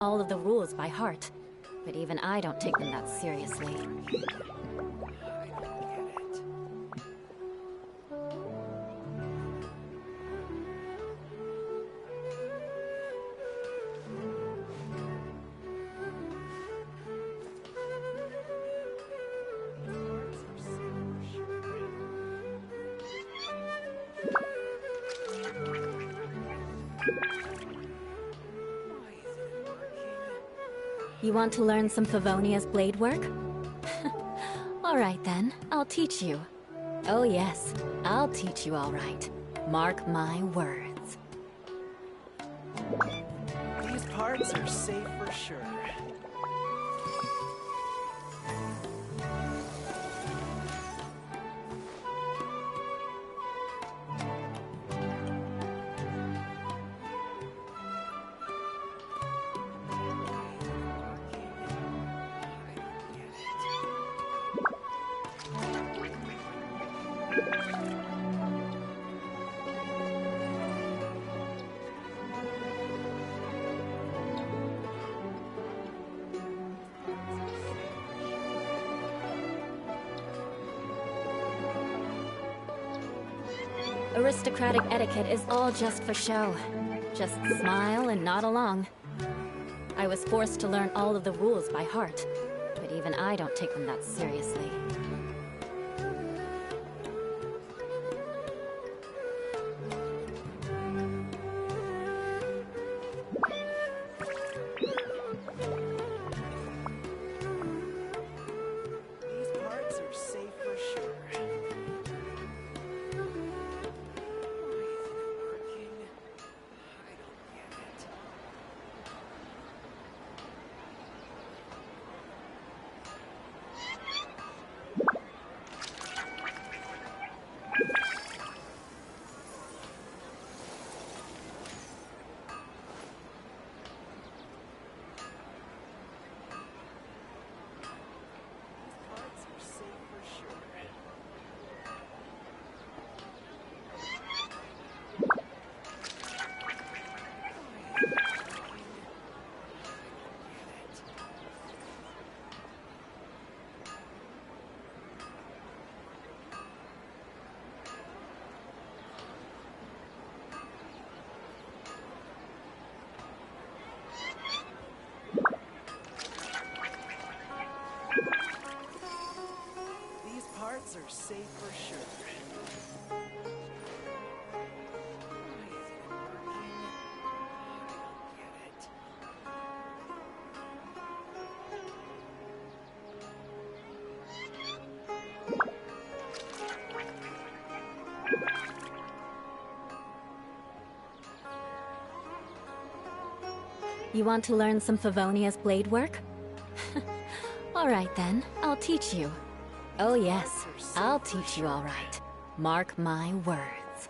all of the rules by heart, but even I don't take them that seriously. You want to learn some Favonia's blade work? Alright then, I'll teach you. Oh yes, I'll teach you alright. Mark my words. These parts are safe for sure. Aristocratic etiquette is all just for show. Just smile and nod along. I was forced to learn all of the rules by heart, but even I don't take them that seriously. These parts are safe for sure. Parts are safe for sure. You want to learn some Favonia's blade work? Alright then, I'll teach you. Oh yes, I'll teach you alright. Mark my words.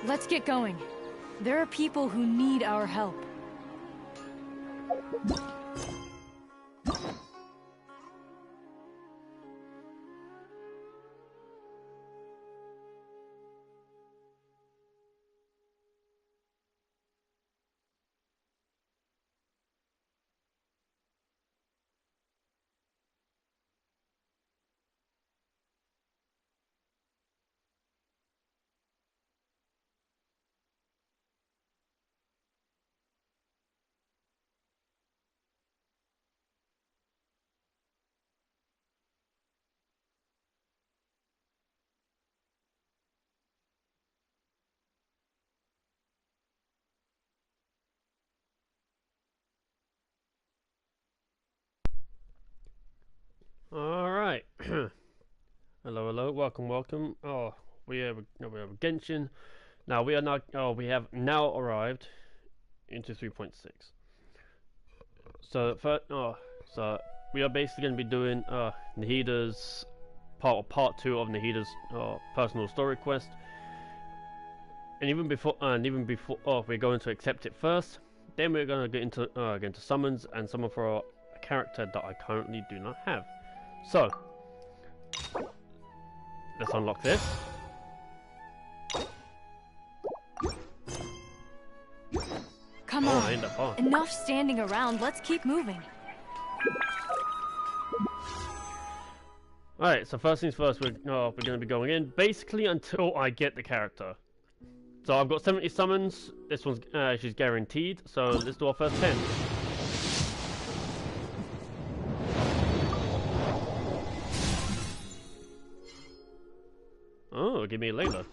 Let's get going. There are people who need our help. hello, welcome. Oh, we have Genshin. Now we are not. Oh, we have now arrived into 3.6. So so we are basically going to be doing Nahida's part 2 of Nahida's personal story quest. And even before, we're going to accept it first. Then we're going to get into summons and summon for a character that I currently do not have. So let's unlock this. Come on. Enough standing around. Let's keep moving. Alright, so first things first, we're going to be going in basically until I get the character. So I've got 70 summons. This one's she's guaranteed. So let's do our first 10. Oh, give me a Layla.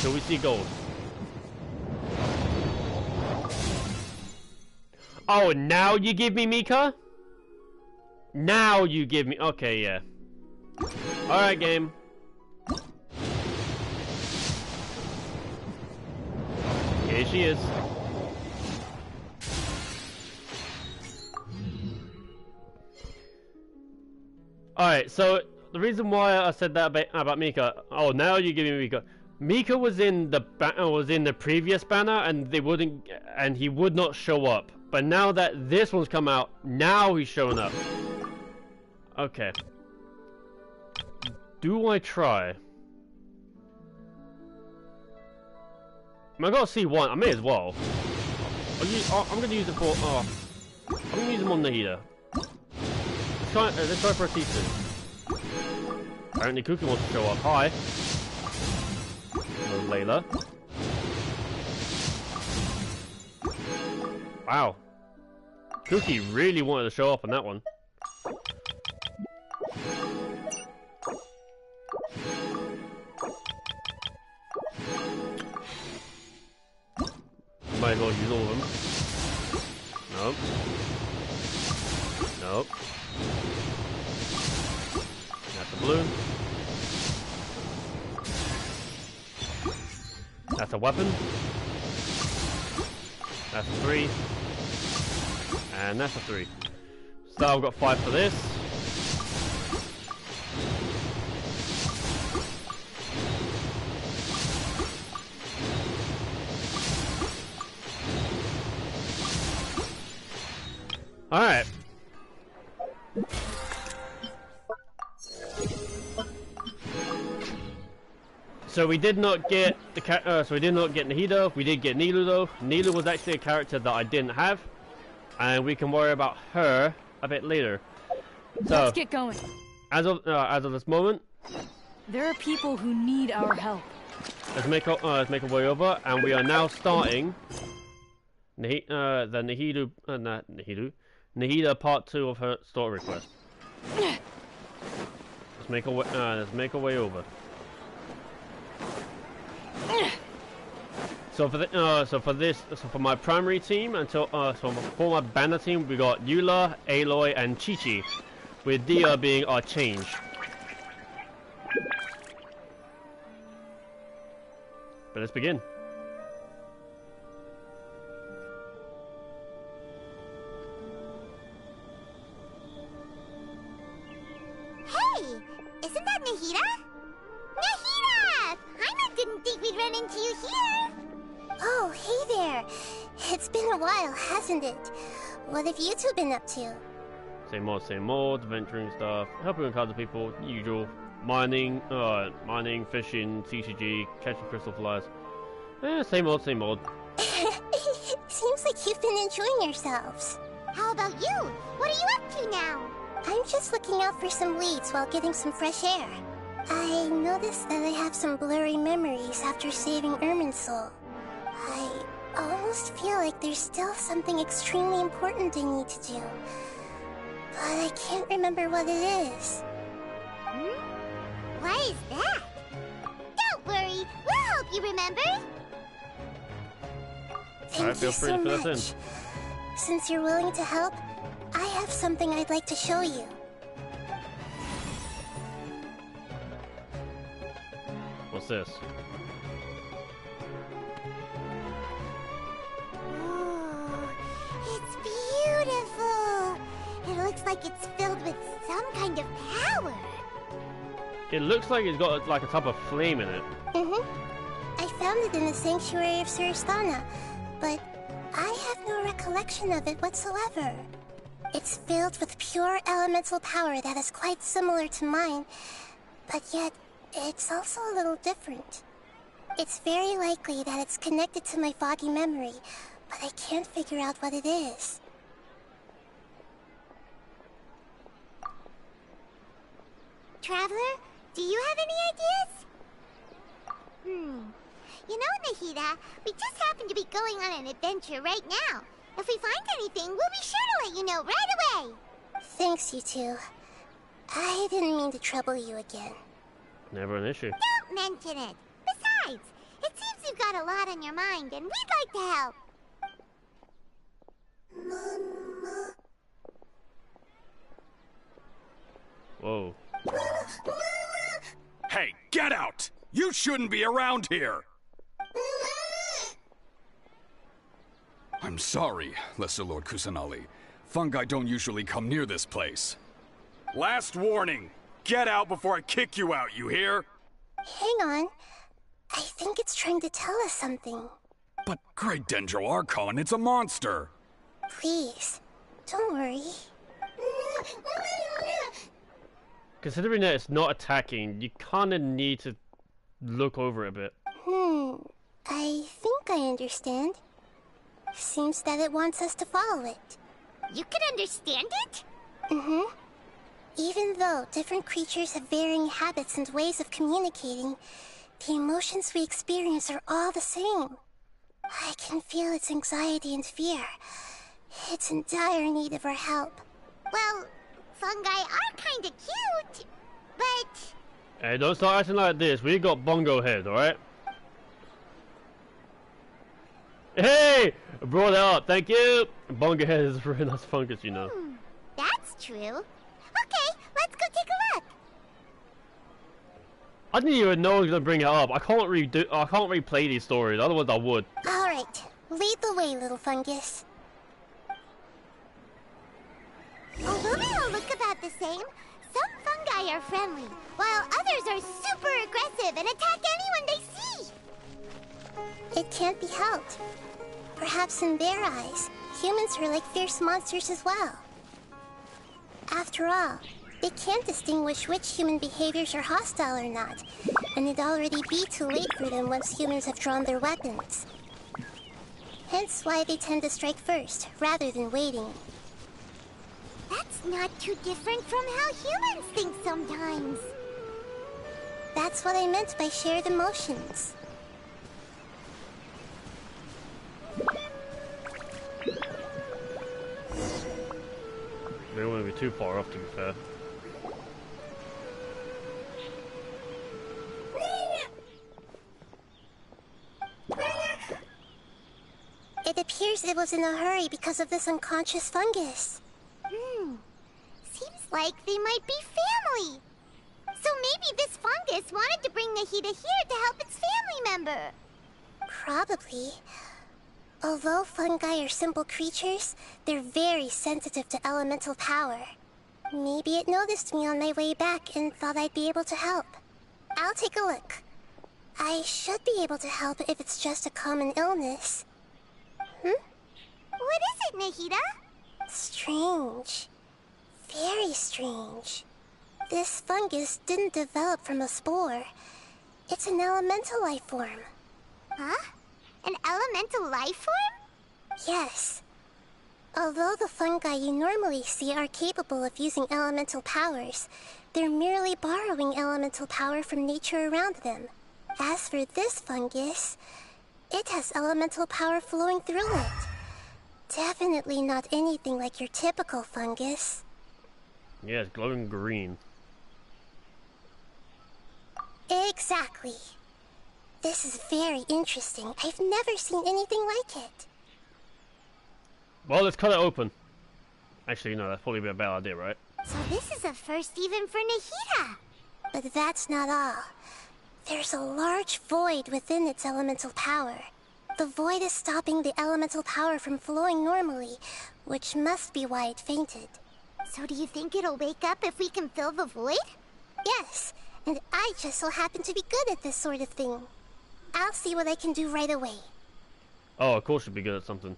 So we see gold. Oh, now you give me Mika? Now you give me... Okay, yeah. Alright, game. Here she is. Alright, so the reason why I said that about Mika... Oh, now you give me Mika. Mika was in the previous banner, and he would not show up. But now that this one's come out, now he's showing up. Okay. Do I try? I got C1. I may as well. I'm gonna use it for. I'm gonna use him on Nahida. Let's try for a C2. Apparently, Cookie wants to show up. Hi. Layla. Wow. Cookie really wanted to show up on that one. Might as well use all of them. Nope. Nope. That's the blue. That's a weapon. That's a 3. And that's a 3. So I've got 5 for this. Alright. So we did not get Nahida. We did get Nilu though. Nilu was actually a character that I didn't have, and we can worry about her a bit later. So let's get going. As of this moment, there are people who need our help. Let's make our way over, and we are now starting the Nahida part 2 of her story quest. Let's make our way over. So for my primary team for my banner team, we got Eula, Aloy, and Chi-Chi, with Dia being our change. But let's begin. Hey, isn't that Nahida? Nahida! Paimon didn't think we'd run into you here. Oh, hey there. It's been a while, hasn't it? What have you two been up to? Same old, adventuring stuff, helping with other people, usual. Mining, fishing, TCG, catching crystal flies. Same old. Seems like you've been enjoying yourselves. How about you? What are you up to now? I'm just looking out for some leads while getting some fresh air. I noticed that I have some blurry memories after saving Irminsul. I almost feel like there's still something extremely important I need to do. But I can't remember what it is. What is that? Don't worry, we'll help you remember. Thank you so much. Since you're willing to help, I have something I'd like to show you. What's this? Ooh, it's beautiful. It looks like it's filled with some kind of power. It looks like it's got like a type of flame in it. I found it in the sanctuary of Suristana, but I have no recollection of it whatsoever. It's filled with pure elemental power that is quite similar to mine, but yet it's also a little different. It's very likely that it's connected to my foggy memory, but I can't figure out what it is. Traveler, do you have any ideas? You know, Nahida, we just happen to be going on an adventure right now. If we find anything, we'll be sure to let you know right away. Thanks, you two. I didn't mean to trouble you again. Never an issue. Don't mention it. Besides, it seems you've got a lot on your mind, and we'd like to help. Whoa. Hey, get out! You shouldn't be around here! I'm sorry, Lesser Lord Kusanali. Fungi don't usually come near this place. Last warning! Get out before I kick you out, you hear? Hang on. I think it's trying to tell us something. But Great Dendro Archon, it's a monster! Please, don't worry. Considering that it's not attacking, you kinda need to look over it a bit. I think I understand. Seems that it wants us to follow it. You can understand it? Even though different creatures have varying habits and ways of communicating, the emotions we experience are all the same. I can feel its anxiety and fear. It's in dire need of our help. Well, fungi are kinda cute, but... Hey, don't start acting like this. We got bongo head, alright? Hey! I brought it up, thank you! Bongo head is a very nice fungus, you know. That's true. Okay, let's go take a look. I didn't even know I was gonna bring it up. I can't replay these stories, otherwise I would. Alright, lead the way, little fungus. Although they all look about the same, some fungi are friendly, while others are super aggressive and attack anyone they see. It can't be helped. Perhaps in their eyes, humans are like fierce monsters as well. After all, they can't distinguish which human behaviors are hostile or not, and it'd already be too late for them once humans have drawn their weapons. Hence why they tend to strike first, rather than waiting. That's not too different from how humans think sometimes. That's what I meant by shared emotions. We don't want to be too far off, to be fair. It appears it was in a hurry because of this unconscious fungus. Seems like they might be family. So maybe this fungus wanted to bring Nahida here to help its family member. Probably. Although fungi are simple creatures, they're very sensitive to elemental power. Maybe it noticed me on my way back and thought I'd be able to help. I'll take a look. I should be able to help if it's just a common illness. What is it, Nahida? Strange. Very strange. This fungus didn't develop from a spore. It's an elemental life form. Huh? An elemental life form? Yes. Although the fungi you normally see are capable of using elemental powers, they're merely borrowing elemental power from nature around them. As for this fungus, it has elemental power flowing through it. Definitely not anything like your typical fungus. Yeah, it's glowing green. Exactly. This is very interesting. I've never seen anything like it. Well, let's cut it open. Actually, no, that's probably a bad idea, right? So this is a first even for Nahida. But that's not all. There's a large void within its elemental power. The void is stopping the elemental power from flowing normally, which must be why it fainted. So do you think it'll wake up if we can fill the void? Yes, and I just so happen to be good at this sort of thing. I'll see what I can do right away. Oh, of course you'd be good at something.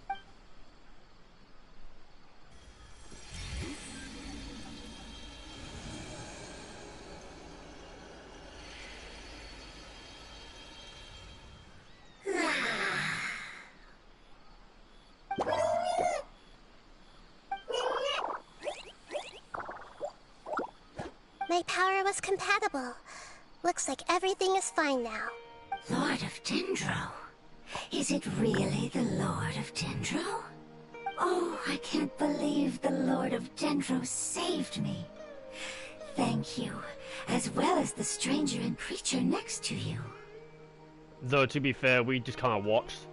My power was compatible. Looks like everything is fine now. Lord of Dendro? Is it really the Lord of Dendro? Oh, I can't believe the Lord of Dendro saved me. Thank you, as well as the stranger and creature next to you. Though, to be fair, we just kind of watched.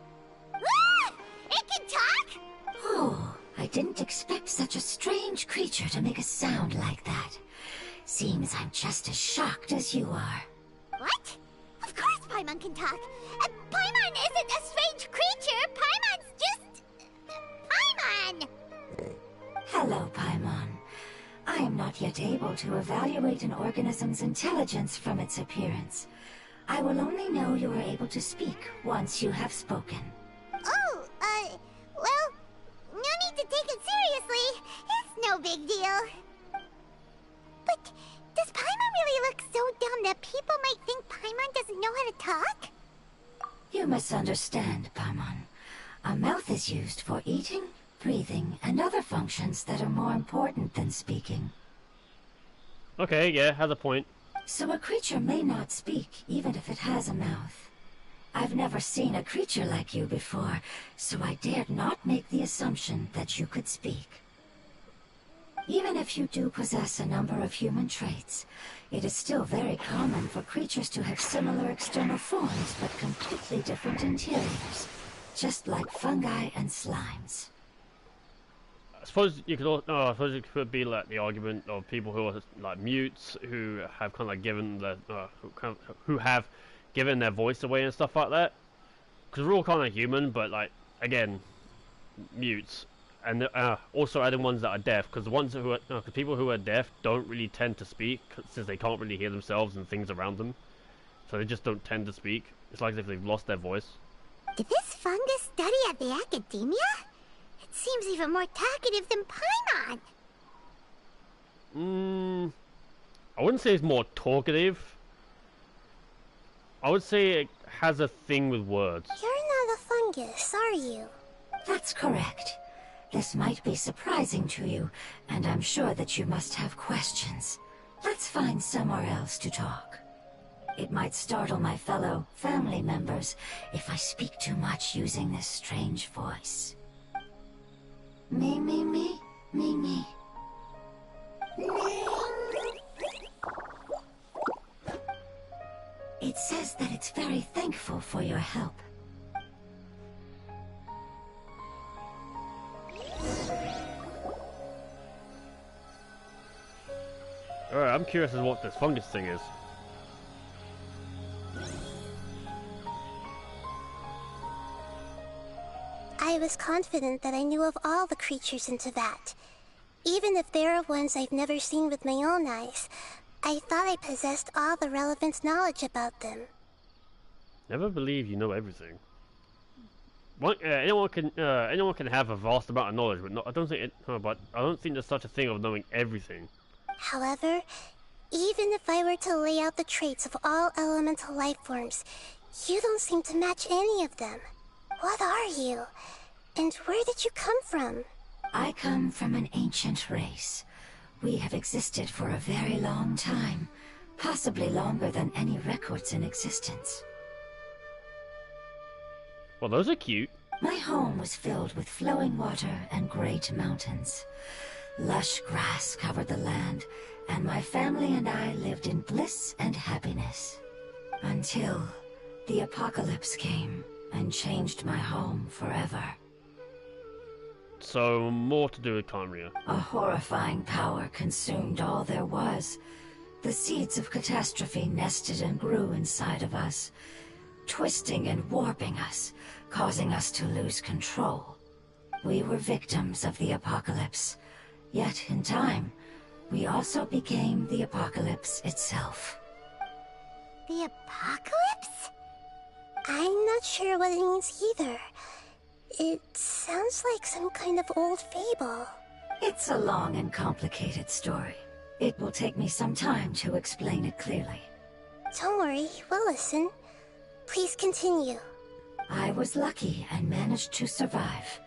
Ah! It can talk? Oh, I didn't expect such a strange creature to make a sound like that. Seems I'm just as shocked as you are. What? Of course Paimon can talk. Paimon isn't a strange creature. Paimon's just... Paimon! Hello, Paimon. I am not yet able to evaluate an organism's intelligence from its appearance. I will only know you are able to speak once you have spoken. Oh, well, no need to take it seriously. It's no big deal. But does Paimon really look so dumb that people might think Paimon doesn't know how to talk? You misunderstand, Paimon. A mouth is used for eating, breathing, and other functions that are more important than speaking. Okay, yeah, has a point. So a creature may not speak, even if it has a mouth. I've never seen a creature like you before, so I dared not make the assumption that you could speak. Even if you do possess a number of human traits, it is still very common for creatures to have similar external forms but completely different interiors, just like fungi and slimes. I suppose you could. I suppose it could be like the argument of people who are like mutes, who have kind of like given their, who have given their voice away and stuff like that. Because we're all kind of human, but like again, mutes, and also adding ones that are deaf. Because the ones who are, cause people who are deaf don't really tend to speak, since they can't really hear themselves and things around them, so they just don't tend to speak. It's like as if they've lost their voice. Did this fungus study at the academia? It seems even more talkative than Paimon. I wouldn't say it's more talkative. I would say it has a thing with words. You're not a fungus, are you? That's correct. This might be surprising to you, and I'm sure that you must have questions. Let's find somewhere else to talk. It might startle my fellow family members if I speak too much using this strange voice. Me, me, me, me, me. It says that it's very thankful for your help. Alright, I'm curious as to what this fungus thing is. I was confident that I knew of all the creatures in Teyvat. Even if there are ones I've never seen with my own eyes, I thought I possessed all the relevant knowledge about them. Never believe you know everything. Anyone can have a vast amount of knowledge, but I don't think there's such a thing of knowing everything. However, even if I were to lay out the traits of all elemental life forms, you don't seem to match any of them. What are you? And where did you come from? I come from an ancient race. We have existed for a very long time, possibly longer than any records in existence. Well, those are cute. My home was filled with flowing water and great mountains. Lush grass covered the land, and my family and I lived in bliss and happiness. Until the apocalypse came and changed my home forever. So, more to do with Conria. A horrifying power consumed all there was, The seeds of catastrophe nested and grew inside of us, twisting and warping us, causing us to lose control. We were victims of the apocalypse, yet in time, we also became the apocalypse itself. The apocalypse? I'm not sure what it means either. It sounds like some kind of old fable. It's a long and complicated story. It will take me some time to explain it clearly. Don't worry, we'll listen. Please continue. I was lucky and managed to survive.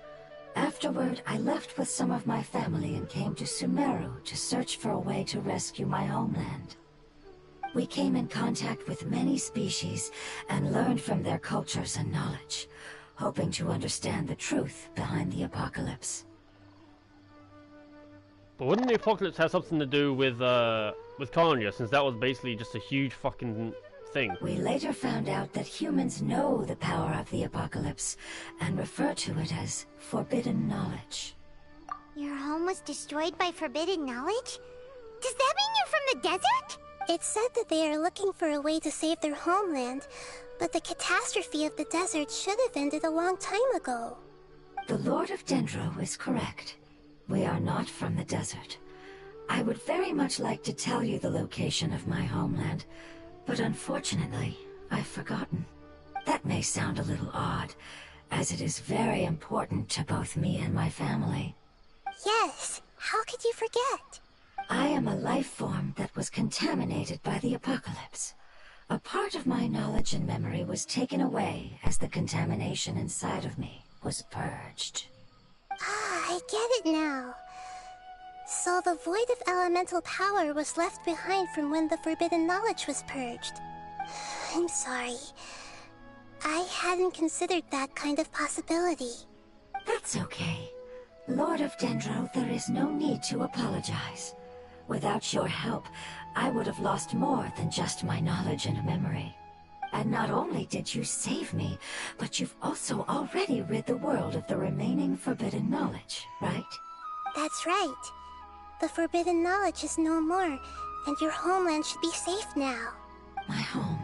Afterward, I left with some of my family and came to Sumeru to search for a way to rescue my homeland. We came in contact with many species and learned from their cultures and knowledge, hoping to understand the truth behind the apocalypse. But wouldn't the apocalypse have something to do with Kanye, since that was basically just a huge fucking thing? We later found out that humans know the power of the apocalypse and refer to it as forbidden knowledge. Your home was destroyed by forbidden knowledge? Does that mean you're from the desert? It said that they are looking for a way to save their homeland, but the catastrophe of the desert should have ended a long time ago. The Lord of Dendro is correct. We are not from the desert. I would very much like to tell you the location of my homeland, but unfortunately, I've forgotten. That may sound a little odd, as it is very important to both me and my family. Yes, how could you forget? I am a life form that was contaminated by the apocalypse. A part of my knowledge and memory was taken away as the contamination inside of me was purged. Ah, I get it now. So the void of elemental power was left behind from when the forbidden knowledge was purged. I'm sorry. I hadn't considered that kind of possibility. That's okay. Lord of Dendro, there is no need to apologize. Without your help, I would have lost more than just my knowledge and memory. And not only did you save me, but you've also already rid the world of the remaining forbidden knowledge, right? That's right. The forbidden knowledge is no more, and your homeland should be safe now. My home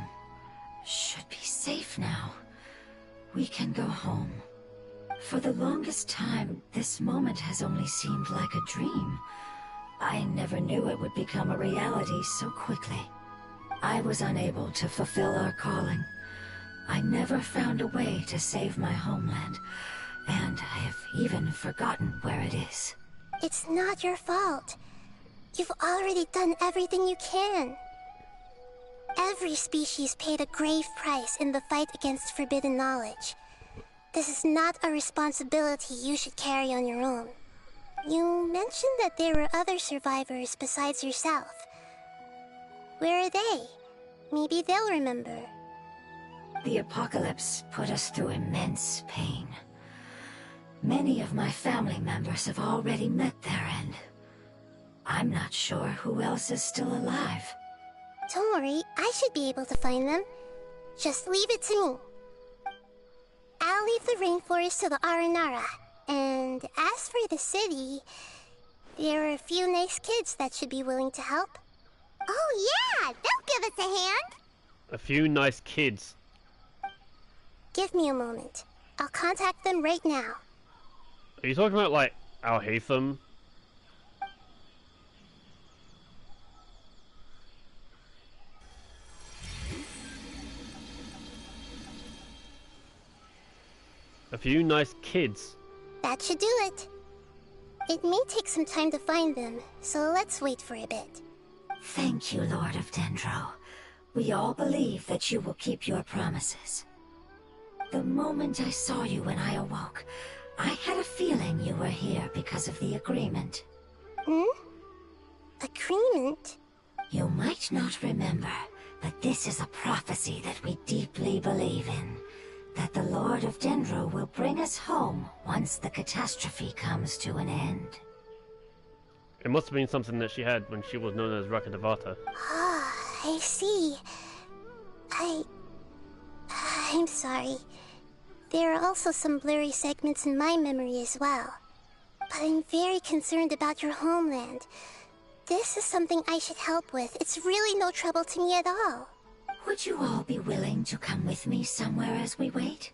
should be safe now. We can go home. For the longest time, this moment has only seemed like a dream. I never knew it would become a reality so quickly. I was unable to fulfill our calling. I never found a way to save my homeland, and I have even forgotten where it is. It's not your fault. You've already done everything you can. Every species paid a grave price in the fight against forbidden knowledge. This is not a responsibility you should carry on your own. You mentioned that there were other survivors besides yourself. Where are they? Maybe they'll remember. The apocalypse put us through immense pain. Many of my family members have already met their end. I'm not sure who else is still alive. Don't worry, I should be able to find them. Just leave it to me. I'll leave the rainforest to the Aranara. And as for the city, there are a few nice kids that should be willing to help. Oh yeah, they'll give us a hand. A few nice kids. Give me a moment. I'll contact them right now. Are you talking about, like, Al-Haytham? A few nice kids. That should do it. It may take some time to find them, so let's wait for a bit. Thank you, Lord of Dendro. We all believe that you will keep your promises. The moment I saw you when I awoke, I had a feeling you were here because of the agreement. Agreement? You might not remember, but this is a prophecy that we deeply believe in. That the Lord of Dendro will bring us home once the catastrophe comes to an end. It must have been something that she had when she was known as Rakadavata. Ah, I see. I'm sorry. There are also some blurry segments in my memory as well. But I'm very concerned about your homeland. this is something I should help with. It's really no trouble to me at all. Would you all be willing to come with me somewhere as we wait?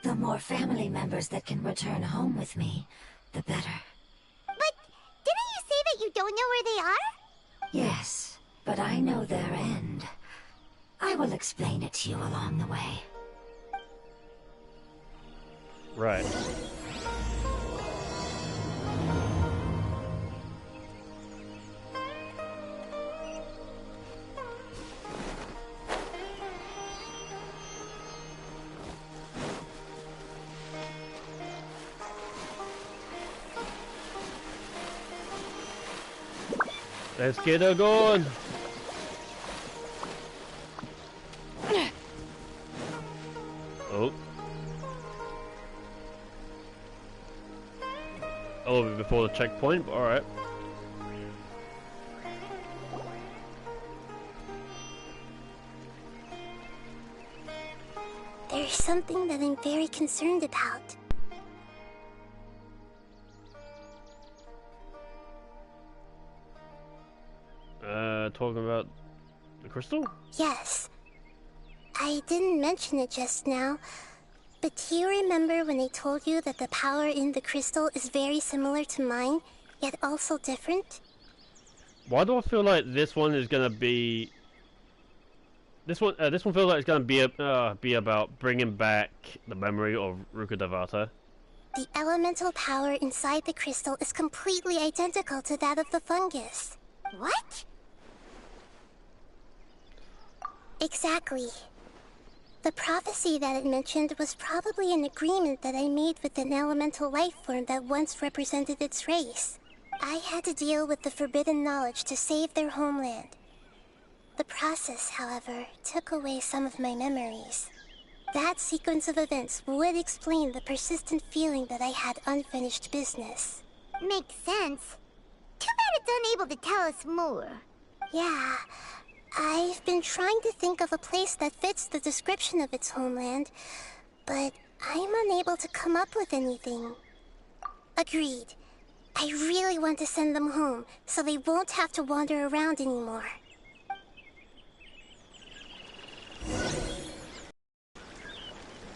The more family members that can return home with me, the better. But didn't you say that you don't know where they are? Yes, but I know their end. I will explain it to you along the way. Right. Let's get her going. Oh. Oh, before the checkpoint, alright. There's something that I'm very concerned about. Talking about the crystal? Yes. I didn't mention it just now, but do you remember when I told you that the power in the crystal is very similar to mine, yet also different? Why do I feel like this one is gonna be... This one feels like it's gonna be about bringing back the memory of Rukkhadevata. The elemental power inside the crystal is completely identical to that of the fungus. What? Exactly. The prophecy that it mentioned was probably an agreement that I made with an elemental life form that once represented its race. I had to deal with the forbidden knowledge to save their homeland. The process, however, took away some of my memories. That sequence of events would explain the persistent feeling that I had unfinished business. Makes sense. Too bad it's unable to tell us more. Yeah. I've been trying to think of a place that fits the description of its homeland, but I'm unable to come up with anything. Agreed. I really want to send them home, so they won't have to wander around anymore.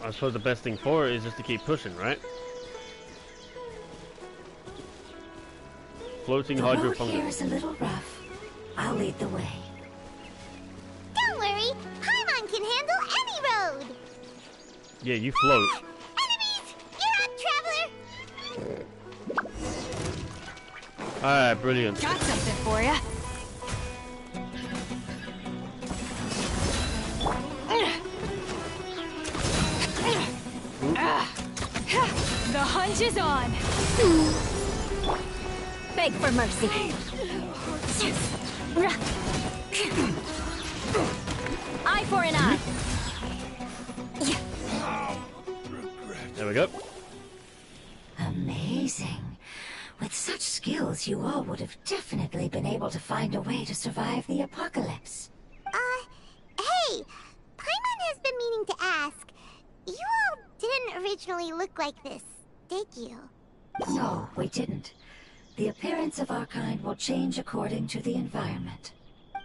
I suppose the best thing for it is just to keep pushing, right? Floating The road hydrofungus. here is a little rough. I'll lead the way. Don't worry, Paimon can handle any road! Yeah, you float. Enemies! You're up, Traveler! Alright, brilliant. Got something for ya. The hunt is on. Beg for mercy. Eye for an eye. There we go. Amazing. With such skills, you all would have definitely been able to find a way to survive the apocalypse. Hey! Paimon has been meaning to ask. You all didn't originally look like this, did you? No, we didn't. The appearance of our kind will change according to the environment.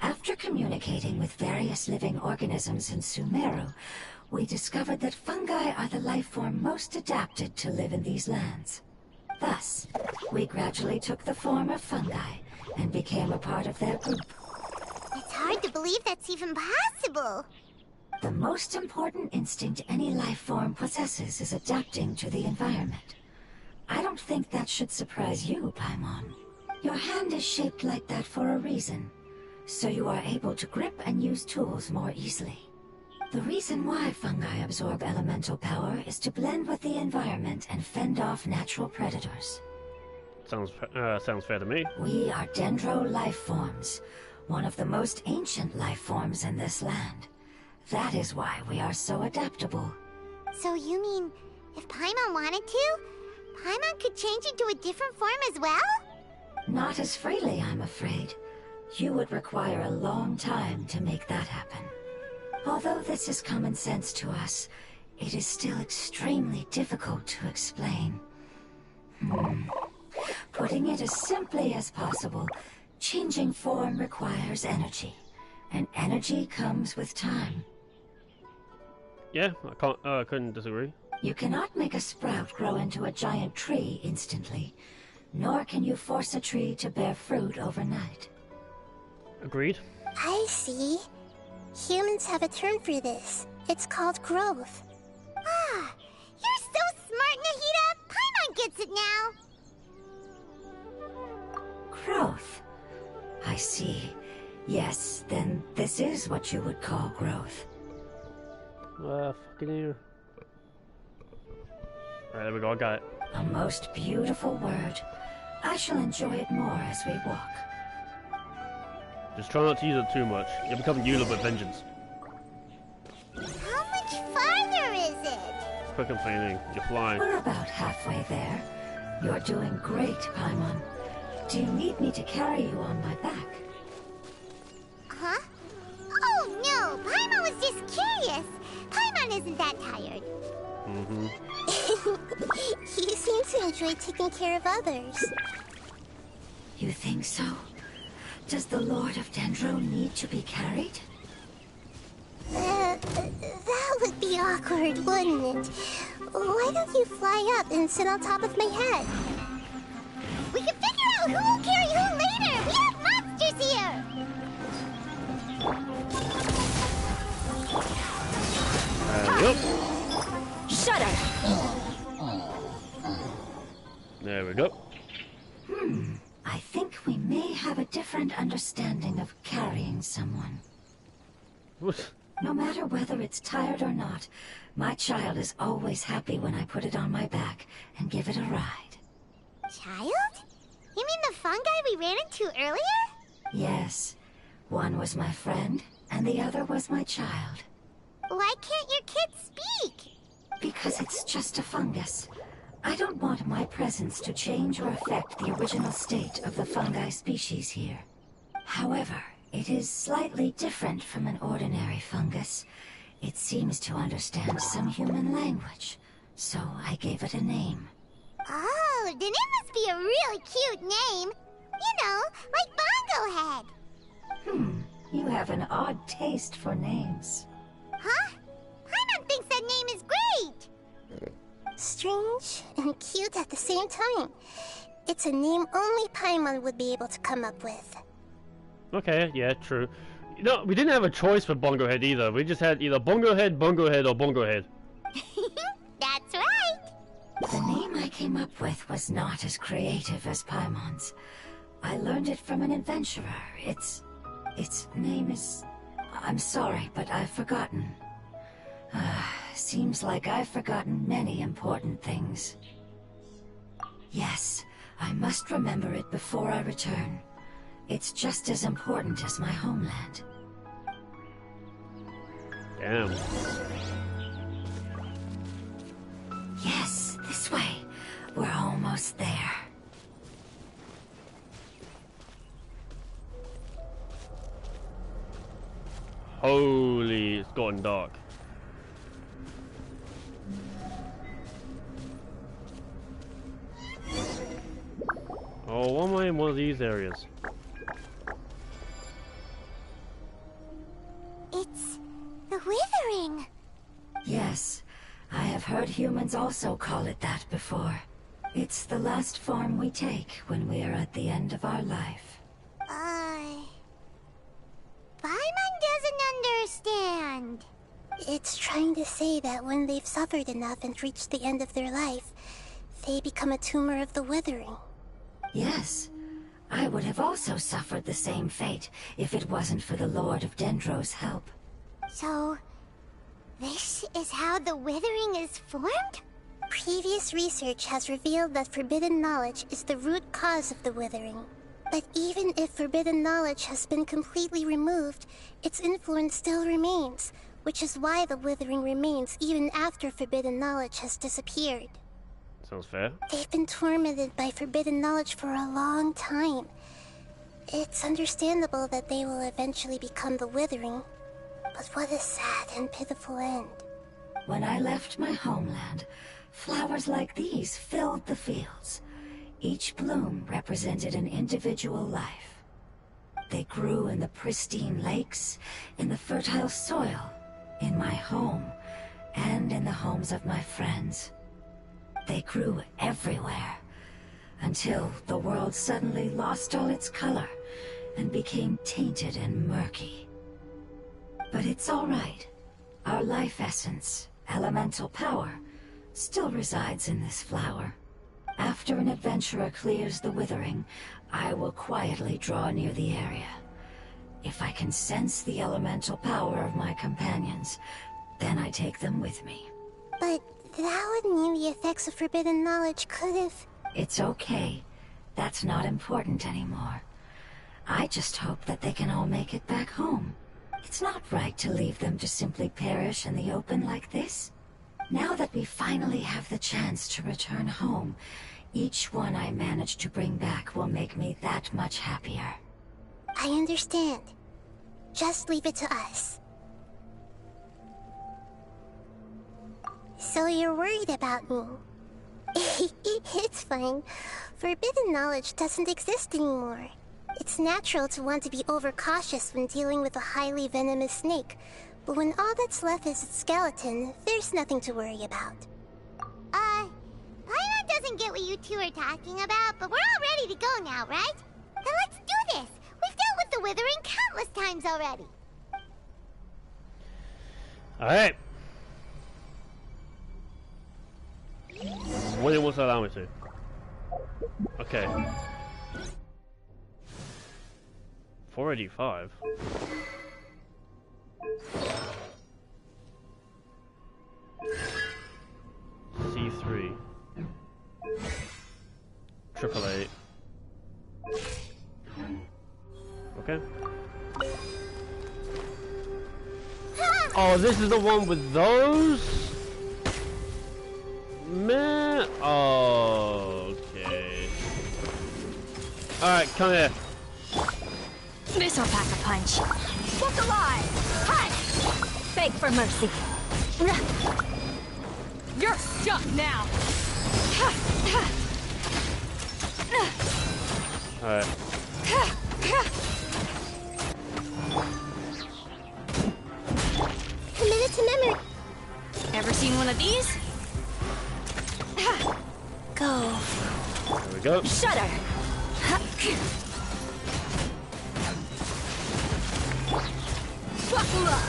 After communicating with various living organisms in Sumeru, we discovered that fungi are the life form most adapted to live in these lands. Thus, we gradually took the form of fungi and became a part of their group. It's hard to believe that's even possible. The most important instinct any life form possesses is adapting to the environment. I don't think that should surprise you, Paimon. Your hand is shaped like that for a reason, so you are able to grip and use tools more easily. The reason why fungi absorb elemental power is to blend with the environment and fend off natural predators. Sounds fair to me. We are dendro life forms, one of the most ancient life forms in this land. That is why we are so adaptable. So you mean, if Paimon wanted to, Paimon could change into a different form as well? Not as freely, I'm afraid. You would require a long time to make that happen. Although this is common sense to us, it is still extremely difficult to explain. Putting it as simply as possible, Changing form requires energy, and energy comes with time. Yeah, I couldn't disagree. You cannot make a sprout grow into a giant tree instantly, nor can you force a tree to bear fruit overnight. Agreed. I see. Humans have a term for this. It's called growth. Ah, you're so smart, Nahida! Paimon gets it now! Growth. I see. Yes, then this is what you would call growth. Fucking here. Alright, there we go, I got it. A most beautiful word. I shall enjoy it more as we walk. Just try not to use it too much. You're becoming Eula with vengeance. How much farther is it? Quit complaining. You're flying. We're about halfway there. You're doing great, Paimon. Do you need me to carry you on my back? Huh? Oh no, Paimon was just curious. Paimon isn't that tired. Mm-hmm. You seem to enjoy taking care of others. You think so? Does the Lord of Dendro need to be carried? That would be awkward, wouldn't it? Why don't you fly up and sit on top of my head? We can figure out who will carry who later! We have monsters here! Yep. Shut up! There we go. I think we may have a different understanding of carrying someone. What? No matter whether it's tired or not, my child is always happy when I put it on my back and give it a ride. Child? You mean the fungi we ran into earlier? Yes. One was my friend, and the other was my child. Why can't your kid speak? Because it's just a fungus. I don't want my presence to change or affect the original state of the fungi species here. However, it is slightly different from an ordinary fungus. It seems to understand some human language, so I gave it a name. Oh, then it must be a really cute name. You know, like Bongo Head. You have an odd taste for names. Huh? Paimon thinks that name is great. Strange and cute at the same time. It's a name only Paimon would be able to come up with. Okay, yeah, true. You know, we didn't have a choice for Bongo Head either. We just had either Bongo Head, or Bongo Head. That's right. The name I came up with was not as creative as Paimon's. I learned it from an adventurer. Its name is... I'm sorry, but I've forgotten. Seems like I've forgotten many important things. Yes, I must remember it before I return. It's just as important as my homeland. Damn. Yes, this way. We're almost there. Holy, it's gotten dark. Oh, why am I in one of these areas? It's the Withering. Yes, I have heard humans also call it that before. It's the last form we take when we are at the end of our life. Paimon doesn't understand. It's trying to say that when they've suffered enough and reached the end of their life, they become a tumor of the Withering. Yes, I would have also suffered the same fate if it wasn't for the Lord of Dendro's help. So, this is how the Withering is formed? Previous research has revealed that forbidden knowledge is the root cause of the Withering. But even if forbidden knowledge has been completely removed, its influence still remains, which is why the Withering remains even after forbidden knowledge has disappeared. Sounds fair. They've been tormented by forbidden knowledge for a long time. It's understandable that they will eventually become the Withering, but what a sad and pitiful end. When I left my homeland, flowers like these filled the fields. Each bloom represented an individual life. They grew in the pristine lakes, in the fertile soil, in my home, and in the homes of my friends. They grew everywhere, until the world suddenly lost all its color and became tainted and murky. But it's all right. Our life essence, elemental power, still resides in this flower. After an adventurer clears the withering, I will quietly draw near the area. If I can sense the elemental power of my companions, then I take them with me. But that would mean the effects of forbidden knowledge could have... It's okay. That's not important anymore. I just hope that they can all make it back home. It's not right to leave them to simply perish in the open like this. Now that we finally have the chance to return home, each one I manage to bring back will make me that much happier. I understand. Just leave it to us. So you're worried about me? It's fine. Forbidden knowledge doesn't exist anymore. It's natural to want to be overcautious when dealing with a highly venomous snake, but when all that's left is its skeleton, there's nothing to worry about. Paimon doesn't get what you two are talking about, but we're all ready to go now, right? Then let's do this! We've dealt with the withering countless times already! Alright. What do you want to allow me to? Okay. 485. C3. 888. Okay. Oh, this is the one with those? Man. Oh, okay. Alright, come here. This'll pack a punch. Look alive! Hi! Beg for mercy. You're stuck now! Alright. Committed to memory. Ever seen one of these? Go. There we go. Shudder. Buckle up!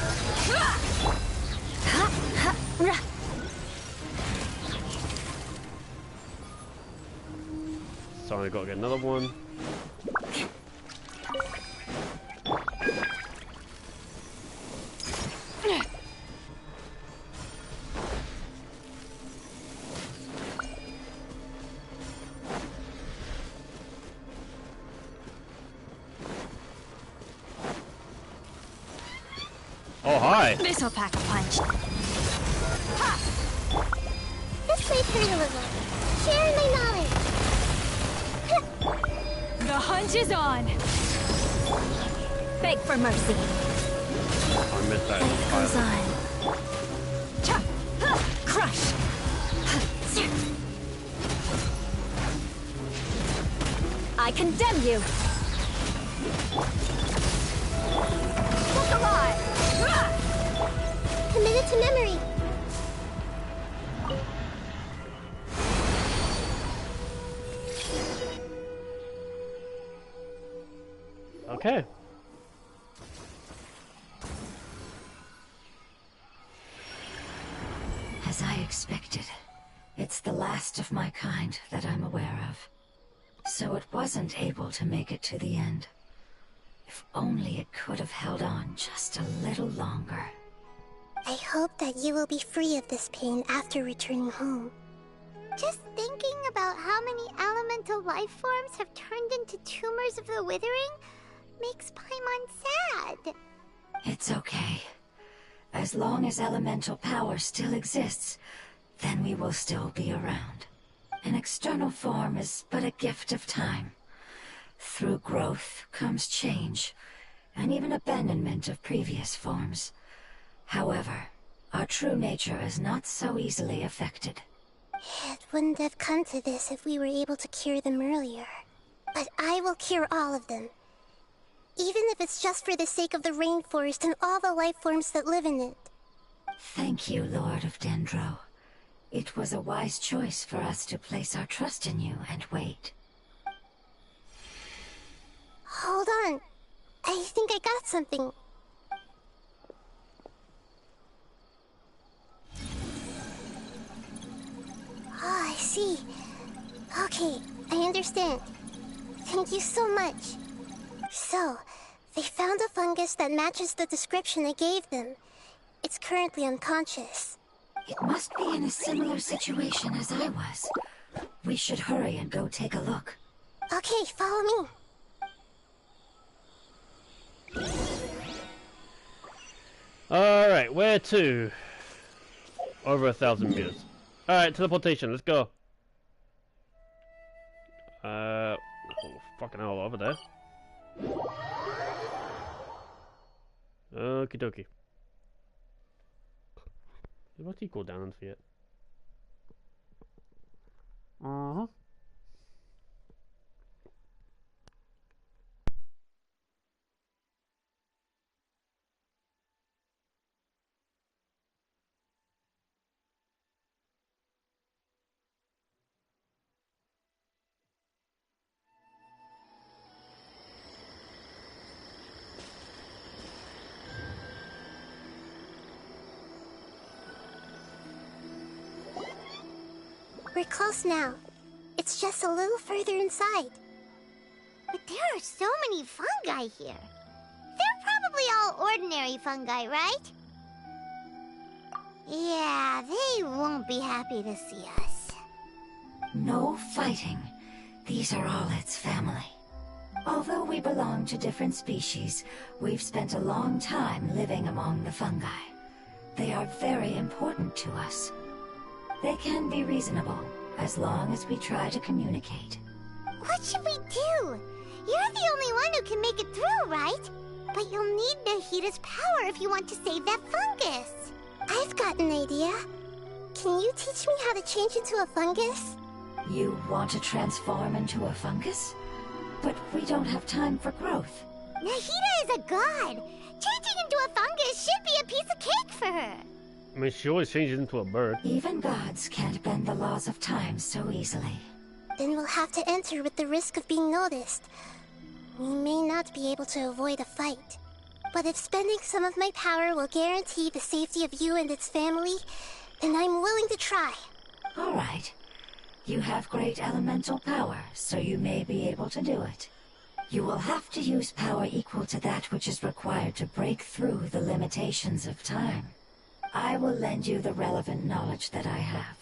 Sorry, gotta get another one. Oh, hi! This'll pack a punch. Ha! This might hurt a little. Share my knowledge. The hunt is on! Beg for mercy. I missed that. Life goes on. Cha! Ha! Crush! I condemn you. Look alive! Committed to memory. Okay. As I expected, it's the last of my kind that I'm aware of. So it wasn't able to make it to the end. If only it could have held on just a little longer. I hope that you will be free of this pain after returning home. Just thinking about how many elemental life forms have turned into tumors of the withering makes Paimon sad. It's okay. As long as elemental power still exists, then we will still be around. An external form is but a gift of time. Through growth comes change, and even abandonment of previous forms. However, our true nature is not so easily affected. It wouldn't have come to this if we were able to cure them earlier. But I will cure all of them. even if it's just for the sake of the rainforest and all the life forms that live in it. Thank you, Lord of Dendro. It was a wise choice for us to place our trust in you and wait. Hold on. I think I got something. Oh, I see. Okay, I understand. Thank you so much. So, they found a fungus that matches the description I gave them. It's currently unconscious. It must be in a similar situation as I was. We should hurry and go take a look. Okay, follow me. Alright, where to? Over 1,000 meters. Alright, teleportation, let's go. Oh, fucking hell, over there. Okie dokie. What's he cool down for yet? Uh-huh. We're close now. It's just a little further inside. But there are so many fungi here. They're probably all ordinary fungi, right? Yeah, they won't be happy to see us. No fighting. These are all its family. Although we belong to different species, we've spent a long time living among the fungi. They are very important to us. They can be reasonable, as long as we try to communicate. What should we do? You're the only one who can make it through, right? But you'll need Nahida's power if you want to save that fungus. I've got an idea. Can you teach me how to change into a fungus? You want to transform into a fungus? But we don't have time for growth. Nahida is a god. Changing into a fungus should be a piece of cake for her. I mean, she always changes into a bird. Even gods can't bend the laws of time so easily. Then we'll have to enter with the risk of being noticed. We may not be able to avoid a fight. But if spending some of my power will guarantee the safety of you and its family, then I'm willing to try. All right. You have great elemental power, so you may be able to do it. You will have to use power equal to that which is required to break through the limitations of time. I will lend you the relevant knowledge that I have.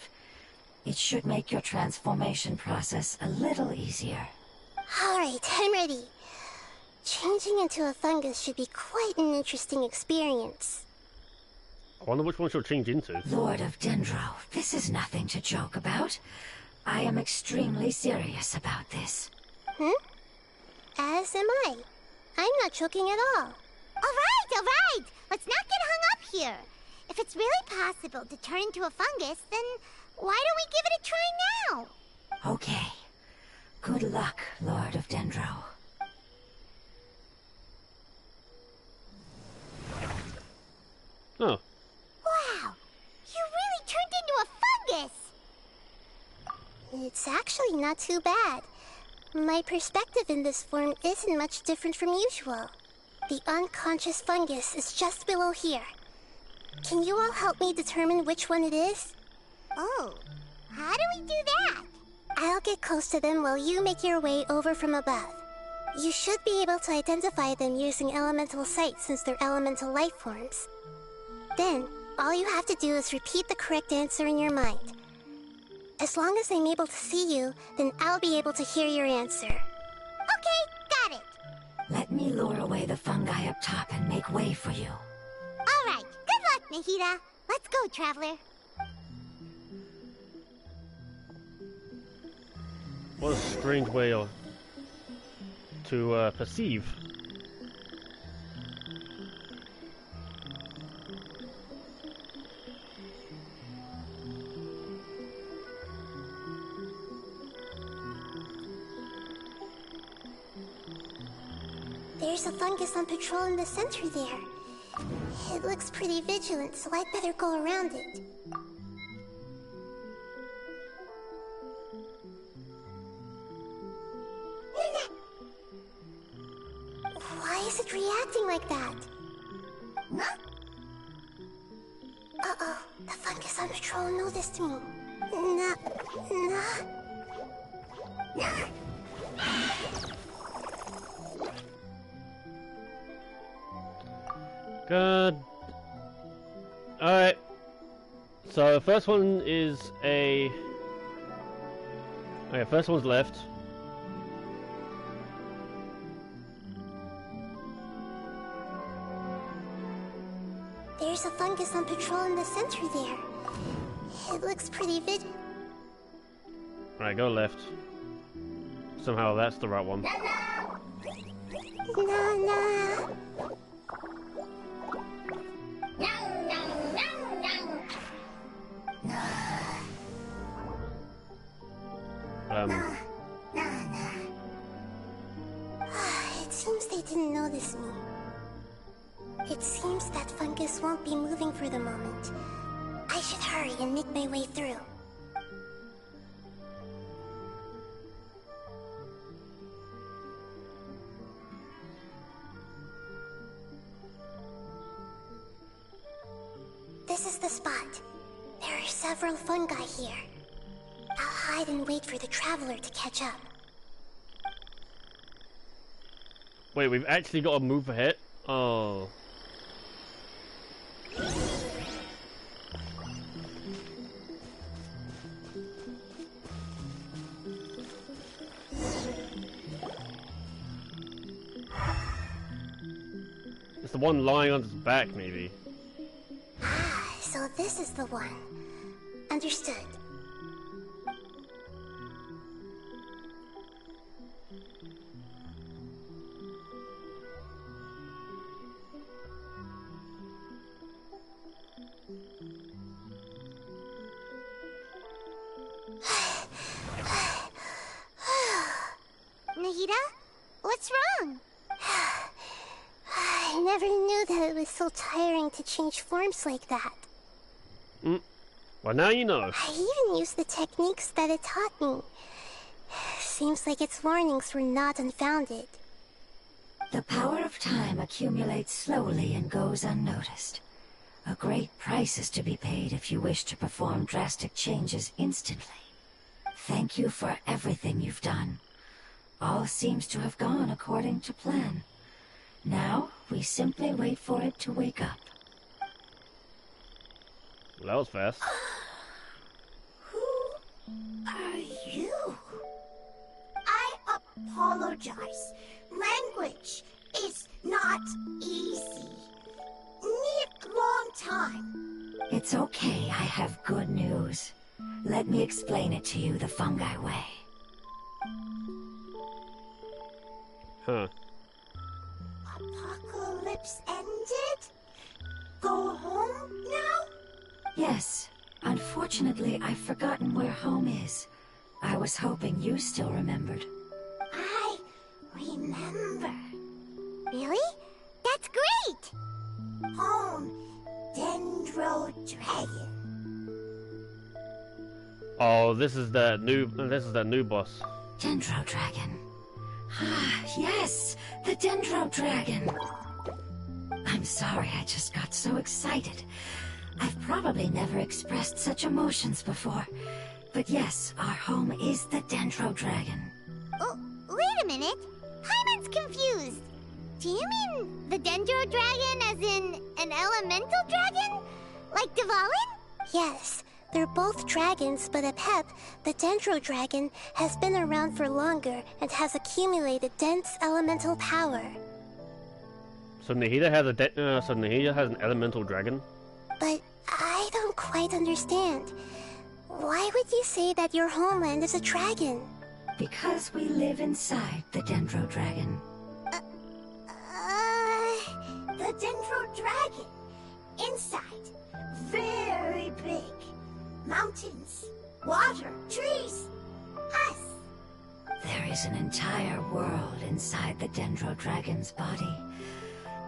It should make your transformation process a little easier. Alright, I'm ready. Changing into a fungus should be quite an interesting experience. I wonder which one she'll change into. Lord of Dendro, this is nothing to joke about. I am extremely serious about this. As am I. I'm not joking at all. Alright! Let's not get hung up here. If it's really possible to turn into a fungus, then why don't we give it a try now? Okay. Good luck, Lord of Dendro. Oh. Wow! You really turned into a fungus! It's actually not too bad. My perspective in this form isn't much different from usual. The unconscious fungus is just below here. Can you all help me determine which one it is? Oh, how do we do that? I'll get close to them while you make your way over from above. You should be able to identify them using elemental sight since they're elemental life forms. Then, all you have to do is repeat the correct answer in your mind. As long as I'm able to see you, then I'll be able to hear your answer. Okay, got it. Let me lure away the fungi up top and make way for you. Alright, good luck, Nahida. Let's go, Traveler. What a strange way to perceive. There's a fungus on patrol in the center there. It looks pretty vigilant, so I'd better go around it. Why is it reacting like that? Uh-oh, the fungus on patrol noticed me. Good. Alright. So, the first one is a... Okay, first one's left. There's a fungus on patrol in the center there. It looks pretty Alright, go left. Somehow that's the right one. It seems they didn't notice me. It seems that fungus won't be moving for the moment. I should hurry and make my way through. This is the spot. There are several fungi here. I'll hide and wait for the traveler to catch up. Wait, we've actually got to move ahead? Oh. It's the one lying on its back, maybe. Ah, so this is the one. Understood. Nahida? What's wrong? I never knew that it was so tiring to change forms like that. Well, now you know. I even used the techniques that it taught me. Seems like its warnings were not unfounded. The power of time accumulates slowly and goes unnoticed. A great price is to be paid if you wish to perform drastic changes instantly. Thank you for everything you've done. All seems to have gone according to plan. Now, we simply wait for it to wake up. Well, that was fast. Who are you? I apologize. Language is not easy. Need long time. It's okay, I have good news. Let me explain it to you the fungi way. Huh. Apocalypse ended? Go home now? Yes. Unfortunately, I've forgotten where home is. I was hoping you still remembered. I remember. Really? That's great! Home, Dendro Dragon. Oh, this is that new boss. Dendro Dragon. Ah, yes! The Dendro Dragon! I'm sorry, I just got so excited. I've probably never expressed such emotions before. But yes, our home is the Dendro Dragon. Oh, wait a minute. Hyman's confused. Do you mean the Dendro Dragon as in an elemental dragon? Like Dvalin? Yes, they're both dragons, but Apep, the Dendro Dragon, has been around for longer and has accumulated dense elemental power. So Nahida has an elemental dragon. But I don't quite understand. Why would you say that your homeland is a dragon? Because we live inside the Dendro Dragon. The Dendro Dragon. Inside. Very big. Mountains. Water. Trees. Us. There is an entire world inside the Dendro Dragon's body.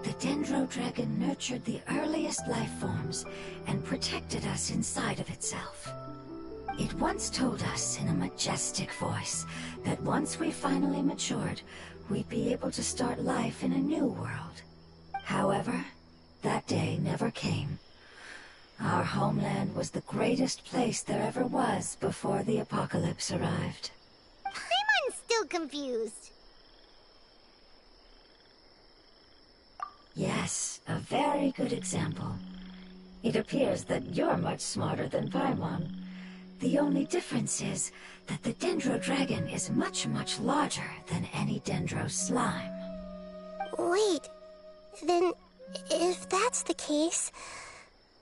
The Dendro Dragon nurtured the earliest life forms and protected us inside of itself. It once told us in a majestic voice that once we finally matured, we'd be able to start life in a new world. However, that day never came. Our homeland was the greatest place there ever was before the apocalypse arrived. I'm still confused. Yes, a very good example. It appears that you're much smarter than Paimon. The only difference is that the Dendro Dragon is much, much larger than any Dendro slime. Wait, then if that's the case,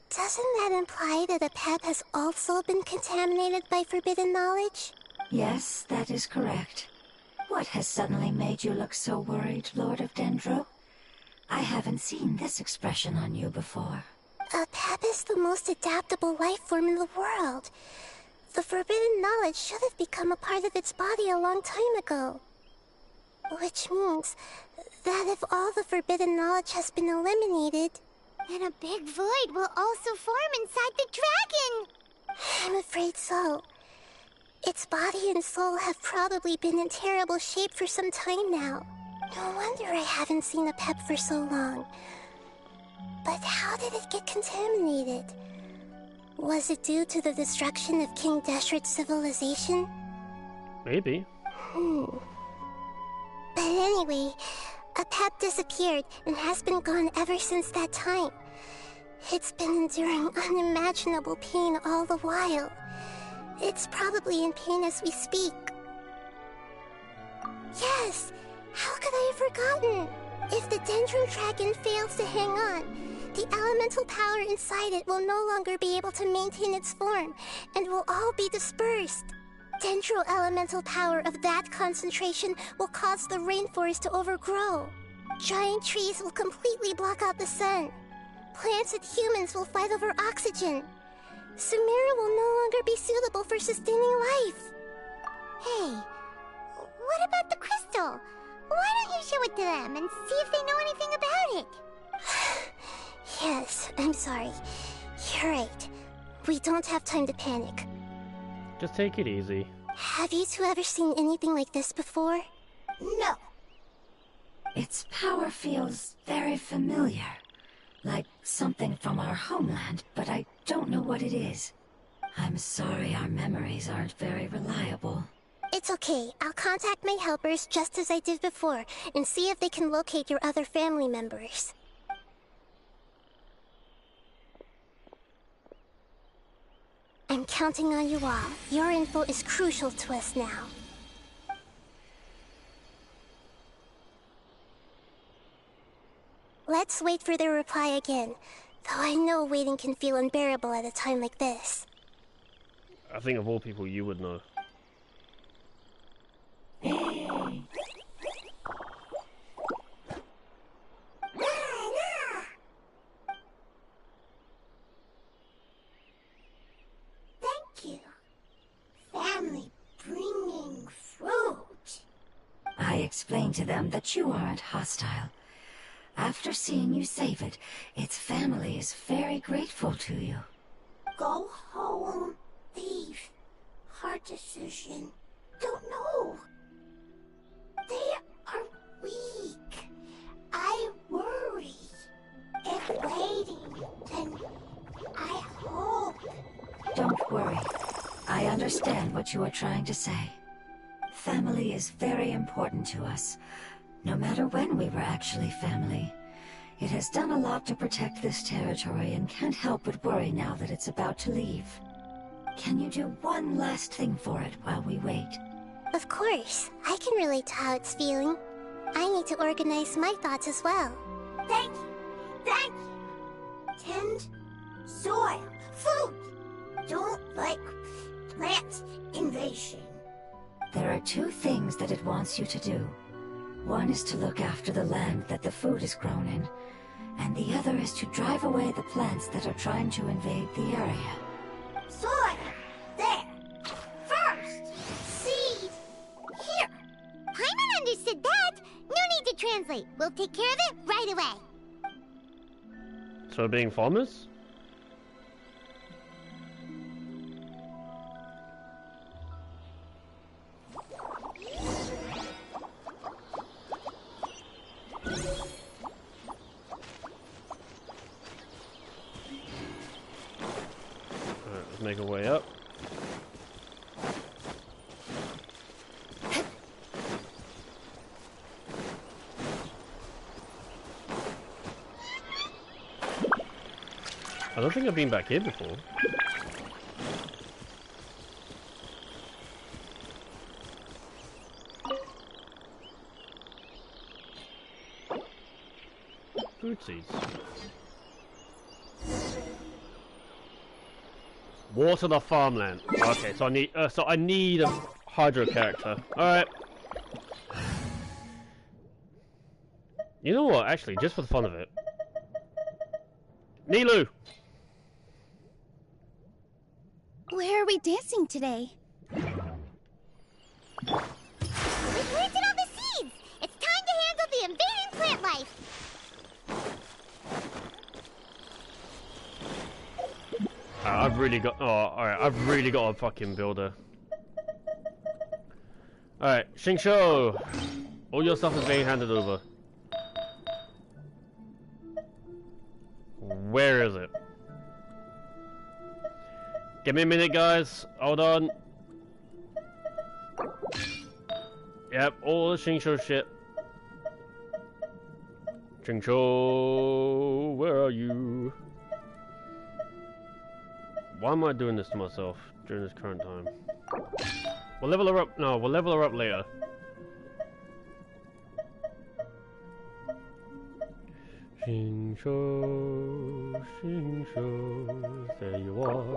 doesn't that imply that Apep has also been contaminated by forbidden knowledge? Yes, that is correct. What has suddenly made you look so worried, Lord of Dendro? I haven't seen this expression on you before. Apep is the most adaptable life form in the world. The forbidden knowledge should have become a part of its body a long time ago. Which means that if all the forbidden knowledge has been eliminated, then a big void will also form inside the dragon! I'm afraid so. Its body and soul have probably been in terrible shape for some time now. No wonder I haven't seen Apep for so long. But how did it get contaminated? Was it due to the destruction of King Deshret's civilization? Maybe. But anyway, Apep disappeared and has been gone ever since that time. It's been enduring unimaginable pain all the while. It's probably in pain as we speak. Yes! How could I have forgotten? If the Dendro Dragon fails to hang on, the elemental power inside it will no longer be able to maintain its form, and will all be dispersed. Dendro elemental power of that concentration will cause the rainforest to overgrow. Giant trees will completely block out the sun. Plants and humans will fight over oxygen. Sumeru will no longer be suitable for sustaining life. Hey, what about the crystal? Why don't you show it to them and see if they know anything about it? Yes, I'm sorry. You're right. We don't have time to panic. Just take it easy. Have you two ever seen anything like this before? No. Its power feels very familiar. Like something from our homeland, but I don't know what it is. I'm sorry our memories aren't very reliable. It's okay. I'll contact my helpers just as I did before and see if they can locate your other family members. I'm counting on you all. Your info is crucial to us now. Let's wait for their reply again, though I know waiting can feel unbearable at a time like this. I think of all people you would know. Thank you. Family bringing fruit. I explained to them that you aren't hostile. After seeing you save it, its family is very grateful to you. Go home. Leave. Hard decision. Don't know. They are weak. I worry. If waiting, then I hope. Don't worry. I understand what you are trying to say. Family is very important to us. No matter when we were actually family. It has done a lot to protect this territory and can't help but worry now that it's about to leave. Can you do one last thing for it while we wait? Of course. I can relate to how it's feeling. I need to organize my thoughts as well. Thank you. Thank you. Tend soil. Food. Don't like plant invasion. There are two things that it wants you to do. One is to look after the land that the food is grown in, and the other is to drive away the plants that are trying to invade the area. Soil. There. First. Seed. Here. understood that. No need to translate. We'll take care of it right away. So being farmers? Alright, let's make our way up. I don't think I've been back here before. Food seeds. Water the farmland. Okay, so I need a hydro character. All right. You know what? Actually, just for the fun of it, Nilu. Where are we dancing today? We planted all the seeds! It's time to handle the invading plant life! I've really got... Oh, alright. I've really got a fucking builder. Alright, Xingqiu! All your stuff is being handed over. Where is it? Give me a minute, guys. Hold on. Yep, all the Xingqiu shit. Xingqiu, where are you? Why am I doing this to myself during this current time? We'll level her up. No, we'll level her up later. Xingqiu, Xingqiu, there you are.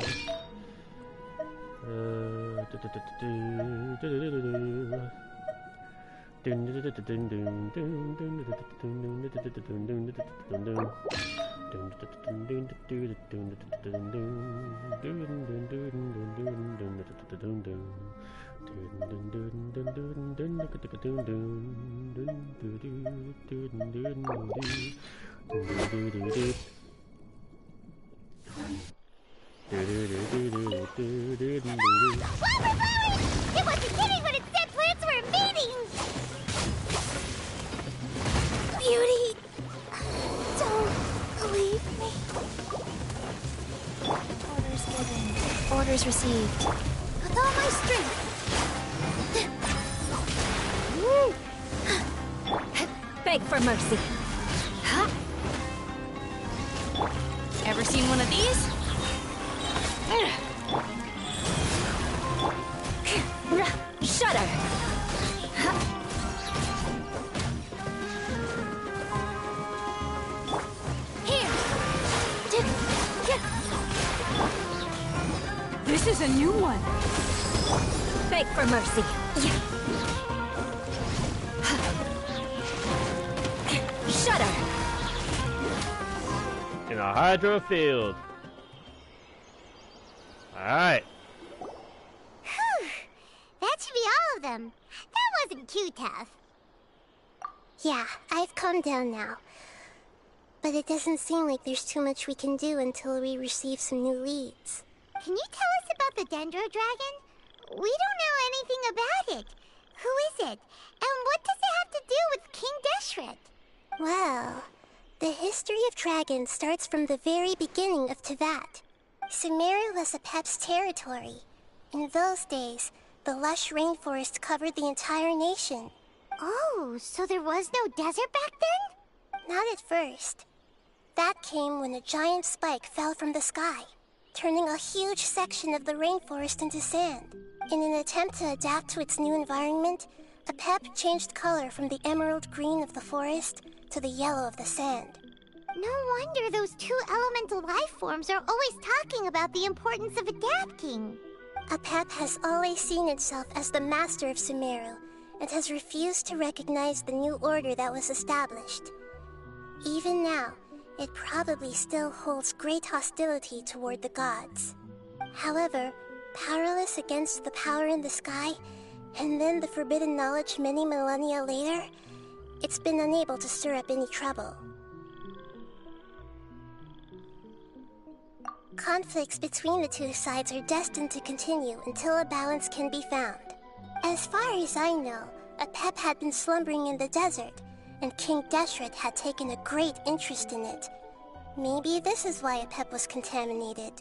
It wasn't kidding when it said plants were invading! Beauty! Don't leave me. Orders given. Orders received. With all my strength. Beg for mercy. Ever seen one of these? Shudder! Here! This is a new one. Beg for mercy. Shudder! In a hydro field. Alright. That should be all of them. That wasn't too tough. Yeah, I've calmed down now. But it doesn't seem like there's too much we can do until we receive some new leads. Can you tell us about the Dendro Dragon? We don't know anything about it. Who is it? And what does it have to do with King Deshret? Well, the history of dragons starts from the very beginning of Teyvat. Sumeru was Apep's territory. In those days, the lush rainforest covered the entire nation. Oh, so there was no desert back then? Not at first. That came when a giant spike fell from the sky, turning a huge section of the rainforest into sand. In an attempt to adapt to its new environment, Apep changed color from the emerald green of the forest to the yellow of the sand. No wonder those two elemental life forms are always talking about the importance of adapting. Apep has always seen itself as the master of Sumeru, and has refused to recognize the new order that was established. Even now, it probably still holds great hostility toward the gods. However, powerless against the power in the sky, And then the forbidden knowledge many millennia later, it's been unable to stir up any trouble. Conflicts between the two sides are destined to continue until a balance can be found. As far as I know, Apep had been slumbering in the desert, and King Deshret had taken a great interest in it. Maybe this is why Apep was contaminated.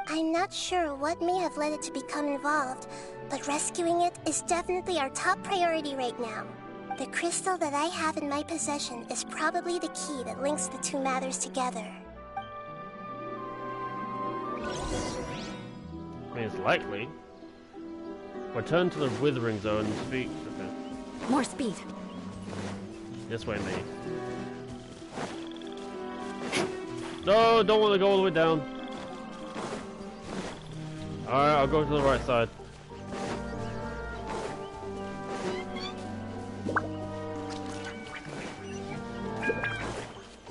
I'm not sure what may have led it to become involved, but rescuing it is definitely our top priority right now. The crystal that I have in my possession is probably the key that links the two matters together. I mean, it's likely. Return to the withering zone and speak. Okay. More speed. This way, mate. No, don't want to go all the way down. Alright, I'll go to the right side.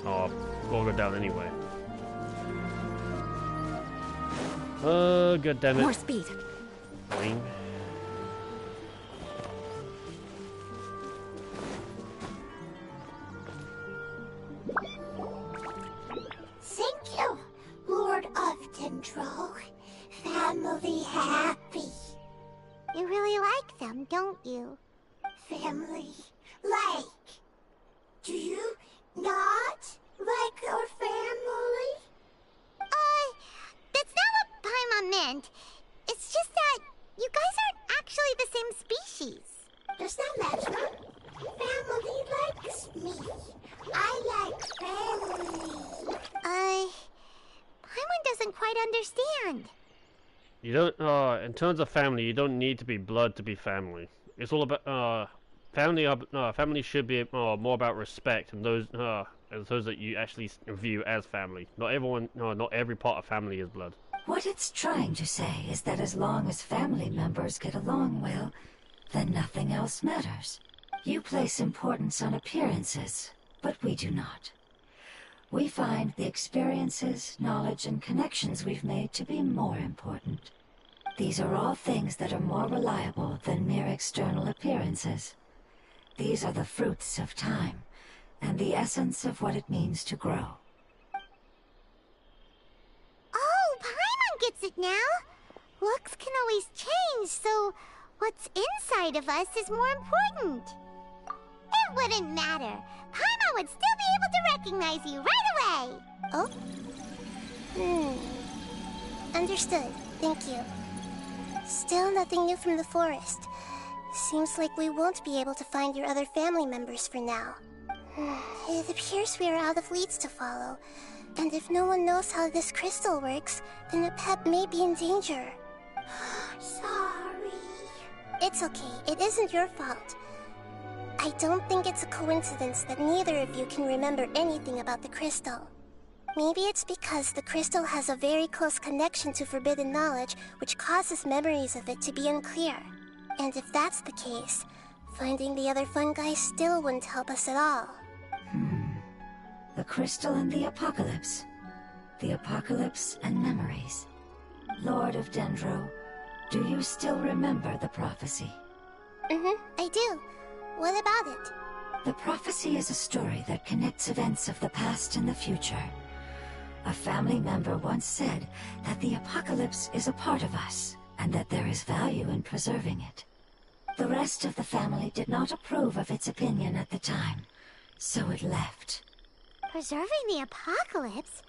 Oh, we'll go down anyway. God damn it. More speed. Boing. Thank you, Lord of Dendro. Family happy. You really like them, don't you? Family like. Do you not like your family? That's not what Paimon meant. It's just that you guys aren't actually the same species. Does that matter? Family likes me. I like family. Paimon doesn't quite understand. You don't, in terms of family, you don't need to be blood to be family. It's all about, family should be more about respect and those that you actually view as family. Not every part of family is blood. What it's trying to say is that as long as family members get along well, then nothing else matters. You place importance on appearances, but we do not. We find the experiences, knowledge, and connections we've made to be more important. These are all things that are more reliable than mere external appearances. These are the fruits of time, and the essence of what it means to grow. Oh, Paimon gets it now. Looks can always change, so what's inside of us is more important. It wouldn't matter. Paimon would still be able to recognize you right away. Oh? Understood. Thank you. Still nothing new from the forest. Seems like we won't be able to find your other family members for now. It appears we are out of leads to follow. And if no one knows how this crystal works, then Apep may be in danger. Sorry. It's okay. It isn't your fault. I don't think it's a coincidence that neither of you can remember anything about the crystal. Maybe it's because the crystal has a very close connection to forbidden knowledge, which causes memories of it to be unclear. And if that's the case, finding the other fungi still wouldn't help us at all. The crystal and the apocalypse. The apocalypse and memories. Lord of Dendro, do you still remember the prophecy? I do. What about it? The prophecy is a story that connects events of the past and the future. A family member once said that the apocalypse is a part of us, and that there is value in preserving it. The rest of the family did not approve of its opinion at the time, so it left. Preserving the apocalypse?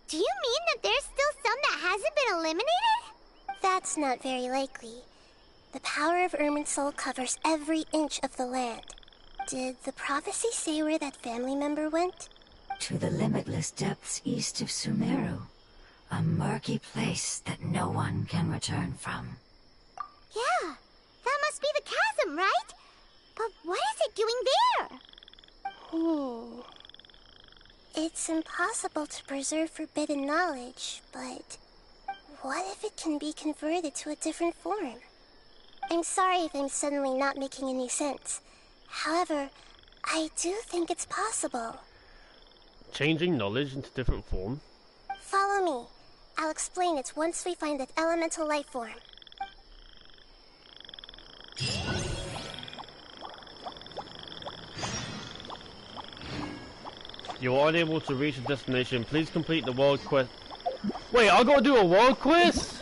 Do you mean that there's still some that hasn't been eliminated? That's not very likely. The power of Irminsul covers every inch of the land. Did the prophecy say where that family member went? To the limitless depths east of Sumeru. A murky place that no one can return from. Yeah, that must be the chasm, right? But what is it doing there? It's impossible to preserve forbidden knowledge, but what if it can be converted to a different form? I'm sorry if I'm suddenly not making any sense. However, I do think it's possible. Changing knowledge into different form? Follow me. I'll explain it once we find that elemental life form. You're unable to reach the destination. Please complete the world quest. Wait, I gotta do a world quest?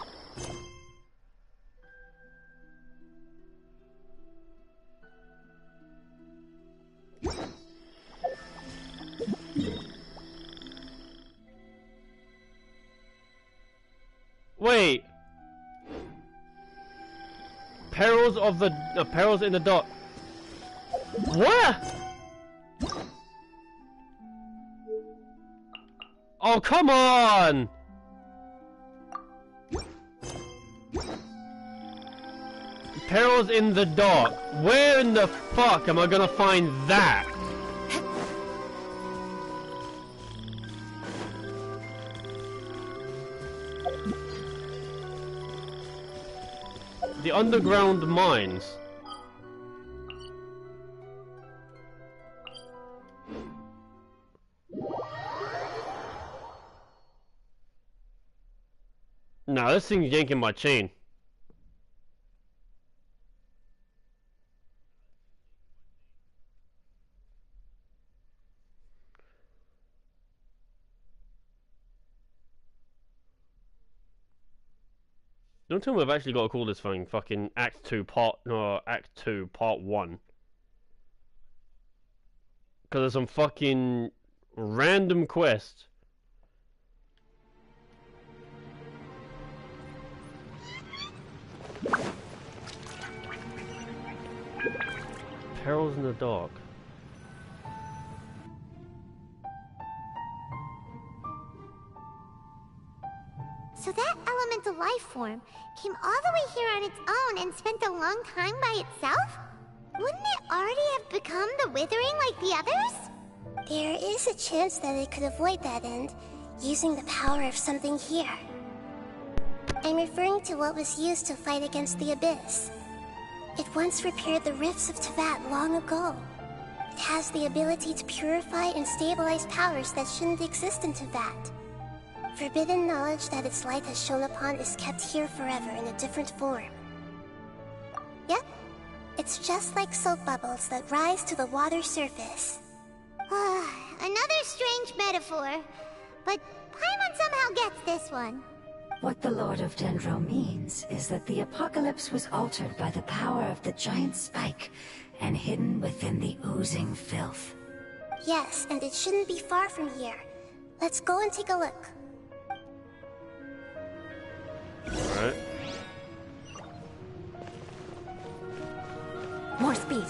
Wait. Perils of the perils in the dark. What? Oh, come on! Perils in the dark. Where in the fuck am I gonna find that? The underground mines. Nah, this thing's yanking my chain. Don't tell me I've actually got to call this thing fucking Act 2 Part 1. Because there's some fucking random quest. Perils in the dark. So that elemental life form came all the way here on its own and spent a long time by itself? Wouldn't it already have become the Withering like the others? There is a chance that it could avoid that end, using the power of something here. I'm referring to what was used to fight against the Abyss. It once repaired the rifts of Teyvat long ago. It has the ability to purify and stabilize powers that shouldn't exist in Teyvat. Forbidden knowledge that its light has shone upon is kept here forever in a different form. Yep, it's just like soap bubbles that rise to the water surface. Another strange metaphor, but Paimon somehow gets this one. What the Lord of Dendro means is that the apocalypse was altered by the power of the giant spike and hidden within the oozing filth. Yes, and it shouldn't be far from here. Let's go and take a look. Alright. More speed.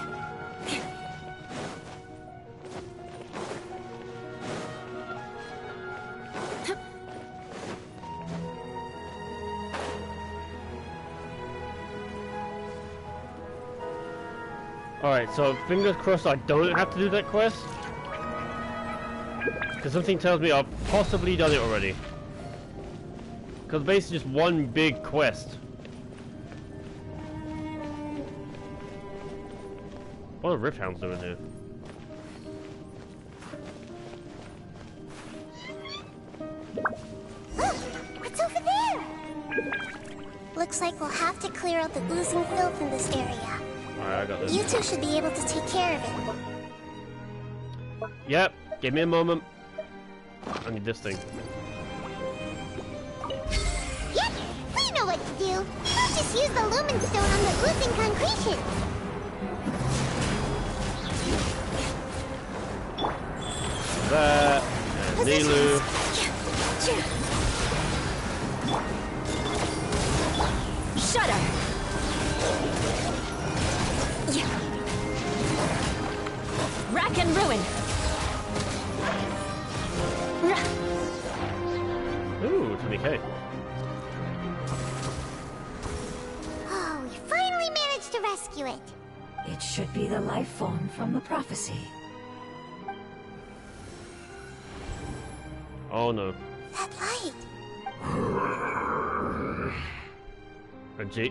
Alright, so fingers crossed I don't have to do that quest. Because something tells me I've possibly done it already. Because basically just one big quest. What are Rift Hounds doing here? Look! What's over there? Looks like we'll have to clear out the oozing filth in this area. Alright, I got this. You two should be able to take care of it. Yep, give me a moment. I need this thing. Yep, we know what to do. We'll just use the Lumen Stone on the oozing concretion. That, and Nilu. Shudder! Rack and ruin! Ooh, 20k. Oh, we finally managed to rescue it. It should be the life form from the prophecy. Oh no. That light!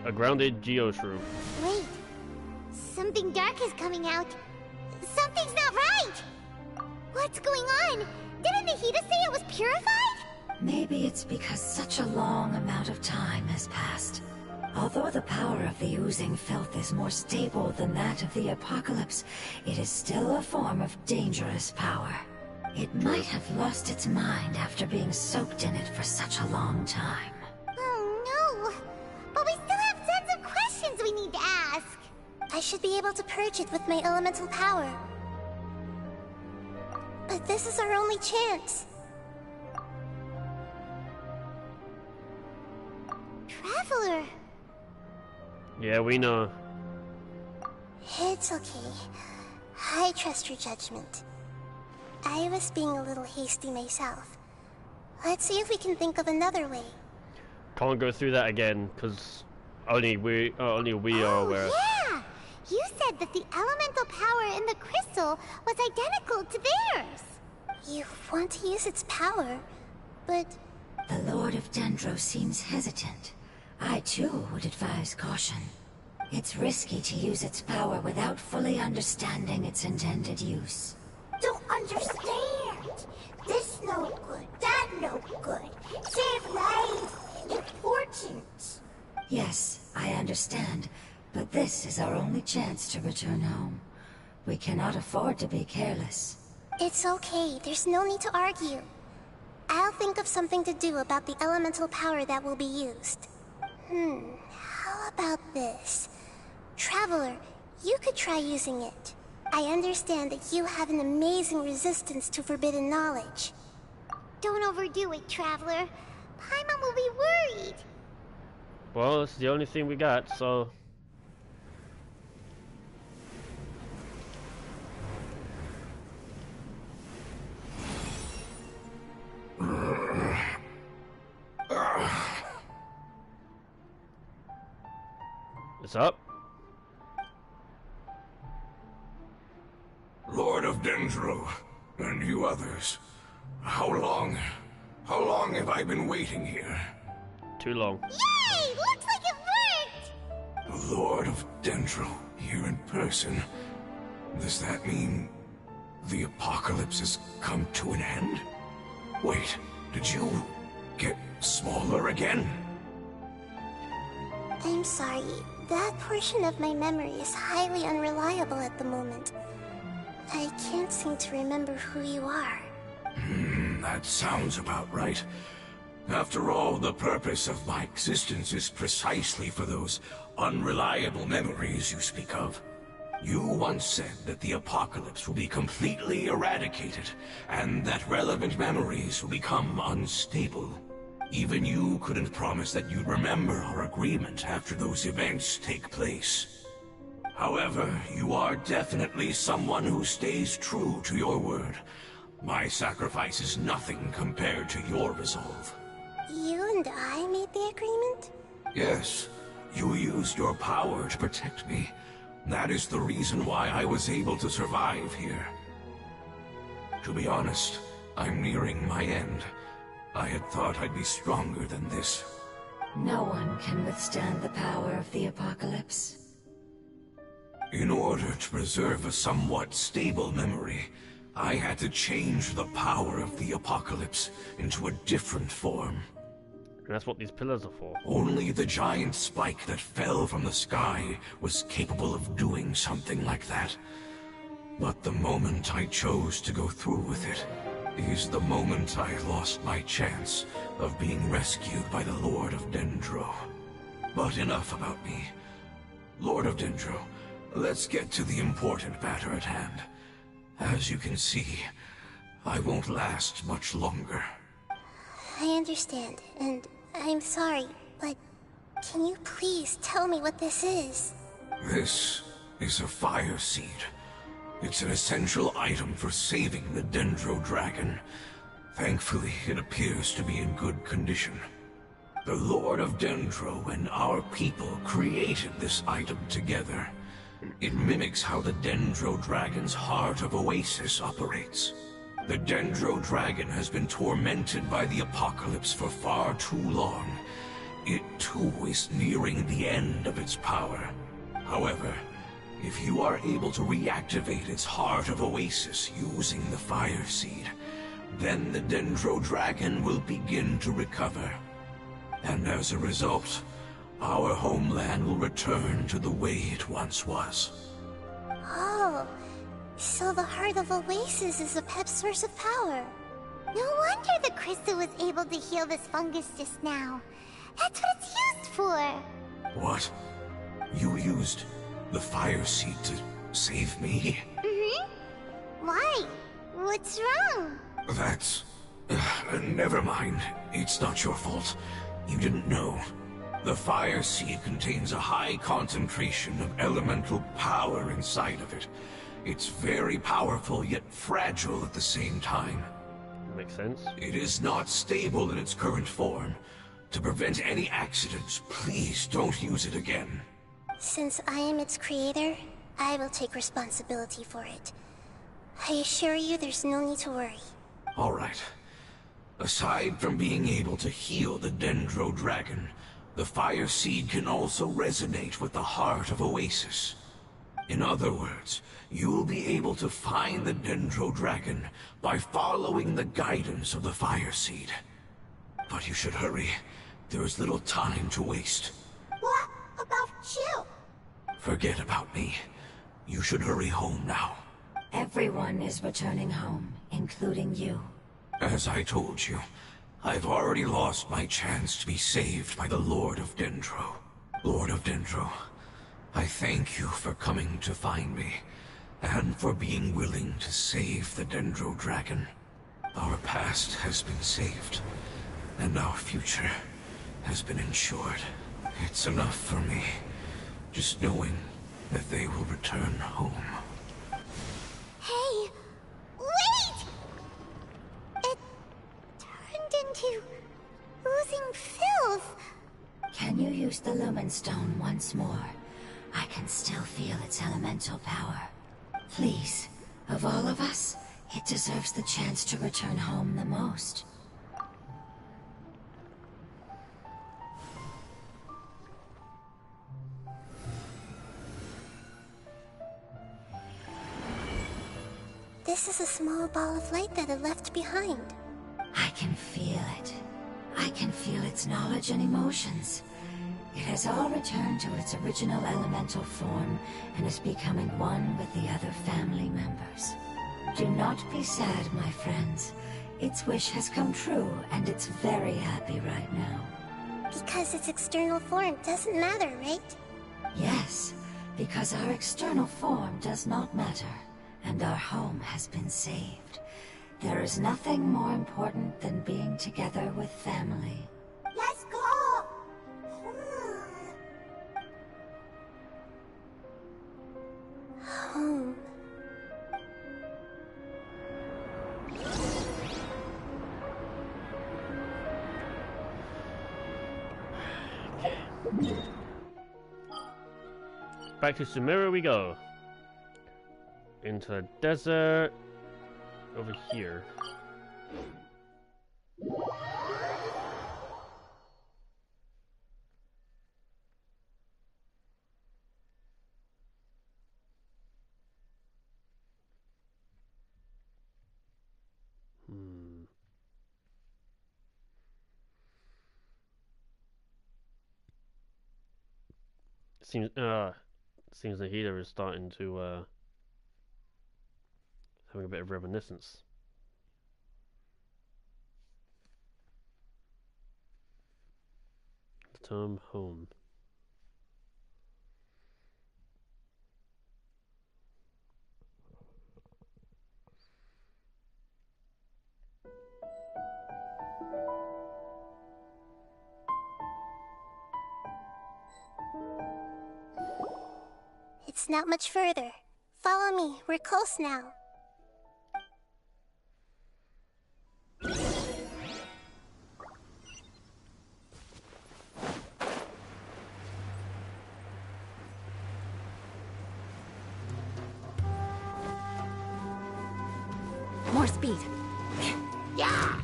A grounded Geoshrew. Wait, something dark is coming out. Something's not right! What's going on? Didn't Nahida say it was purified? Maybe it's because such a long amount of time has passed. Although the power of the oozing filth is more stable than that of the apocalypse, it is still a form of dangerous power. It might have lost its mind after being soaked in it for such a long time. Oh no! But we still have tons of questions we need to ask! I should be able to purge it with my elemental power. But this is our only chance. Traveler! Yeah, we know. It's okay. I trust your judgment. I was being a little hasty myself. Let's see if we can think of another way. Can't go through that again, because only we are aware. Yeah! You said that the elemental power in the crystal was identical to theirs! You want to use its power, but... The Lord of Dendro seems hesitant. I too would advise caution. It's risky to use its power without fully understanding its intended use. Don't understand! This no good, that no good. Save lives! Important! Yes, I understand, but this is our only chance to return home. We cannot afford to be careless. It's okay, there's no need to argue. I'll think of something to do about the elemental power that will be used. How about this? Traveler, you could try using it. I understand that you have an amazing resistance to forbidden knowledge. Don't overdo it, Traveler. Paimon will be worried. Well, it's the only thing we got, so... What's up? Lord of Dendro, and you others. How long have I been waiting here? Too long. Yay! Looks like it worked! The Lord of Dendro, here in person. Does that mean the apocalypse has come to an end? Wait, did you get smaller again? I'm sorry, that portion of my memory is highly unreliable at the moment. I can't seem to remember who you are. That sounds about right. After all, the purpose of my existence is precisely for those unreliable memories you speak of. You once said that the apocalypse will be completely eradicated, and that relevant memories will become unstable. Even you couldn't promise that you'd remember our agreement after those events take place. However, you are definitely someone who stays true to your word. My sacrifice is nothing compared to your resolve. You and I made the agreement? Yes, you used your power to protect me. That is the reason why I was able to survive here. To be honest, I'm nearing my end. I had thought I'd be stronger than this. No one can withstand the power of the apocalypse. In order to preserve a somewhat stable memory, I had to change the power of the apocalypse into a different form. And that's what these pillars are for. Only the giant spike that fell from the sky was capable of doing something like that. But the moment I chose to go through with it is the moment I lost my chance of being rescued by the Lord of Dendro. But enough about me. Lord of Dendro, let's get to the important matter at hand. As you can see, I won't last much longer. I understand, and I'm sorry, but can you please tell me what this is? This is a fire seed. It's an essential item for saving the Dendro dragon. Thankfully, it appears to be in good condition. The Lord of Dendro and our people created this item together. It mimics how the Dendro dragon's heart of Oasis operates. The Dendro dragon has been tormented by the apocalypse for far too long. It too is nearing the end of its power. However, if you are able to reactivate its heart of Oasis using the fire seed, then the Dendro dragon will begin to recover. And as a result, our homeland will return to the way it once was. Oh, So the heart of Oasis is a pep source of power. No wonder the crystal was able to heal this fungus just now. That's what it's used for. What? You used the fire seed to save me? Mm-hmm. Why? What's wrong? That's... never mind. It's not your fault. You didn't know. The fire seed contains a high concentration of elemental power inside of it. It's very powerful, yet fragile at the same time. Makes sense. It is not stable in its current form. To prevent any accidents, please don't use it again. Since I am its creator, I will take responsibility for it. I assure you there's no need to worry. All right. Aside from being able to heal the Dendro Dragon, the fire seed can also resonate with the heart of Oasis. In other words, you'll be able to find the Dendro Dragon by following the guidance of the fire seed. But you should hurry. There is little time to waste. What about you? Forget about me. You should hurry home now. Everyone is returning home, including you. As I told you, I've already lost my chance to be saved by the Lord of Dendro. Lord of Dendro, I thank you for coming to find me, and for being willing to save the Dendro Dragon. Our past has been saved, and our future has been ensured. It's enough for me, just knowing that they will return home. Hey! Wait! It turned into oozing filth. Can you use the Lumen Stone once more? I can still feel its elemental power. Please, of all of us, it deserves the chance to return home the most. This is a small ball of light that it left behind. I can feel it. I can feel its knowledge and emotions. It has all returned to its original elemental form and is becoming one with the other family members. Do not be sad, my friends. Its wish has come true, and it's very happy right now. Because its external form doesn't matter, right? Yes, because our external form does not matter, and our home has been saved. There is nothing more important than being together with family. Let's go! Home. Back to Sumeru we go. Into the desert. Over here. Seems Nahida is starting to having a bit of reminiscence. The term home. It's not much further. Follow me, we're close now. More speed. Yeah!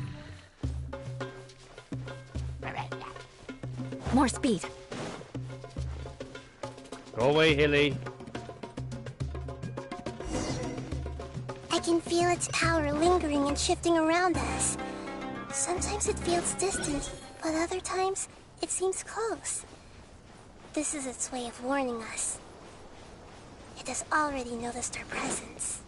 More speed. Go away, Hilly. I can feel its power lingering and shifting around us. Sometimes it feels distant, but other times it seems close. This is its way of warning us. It has already noticed our presence.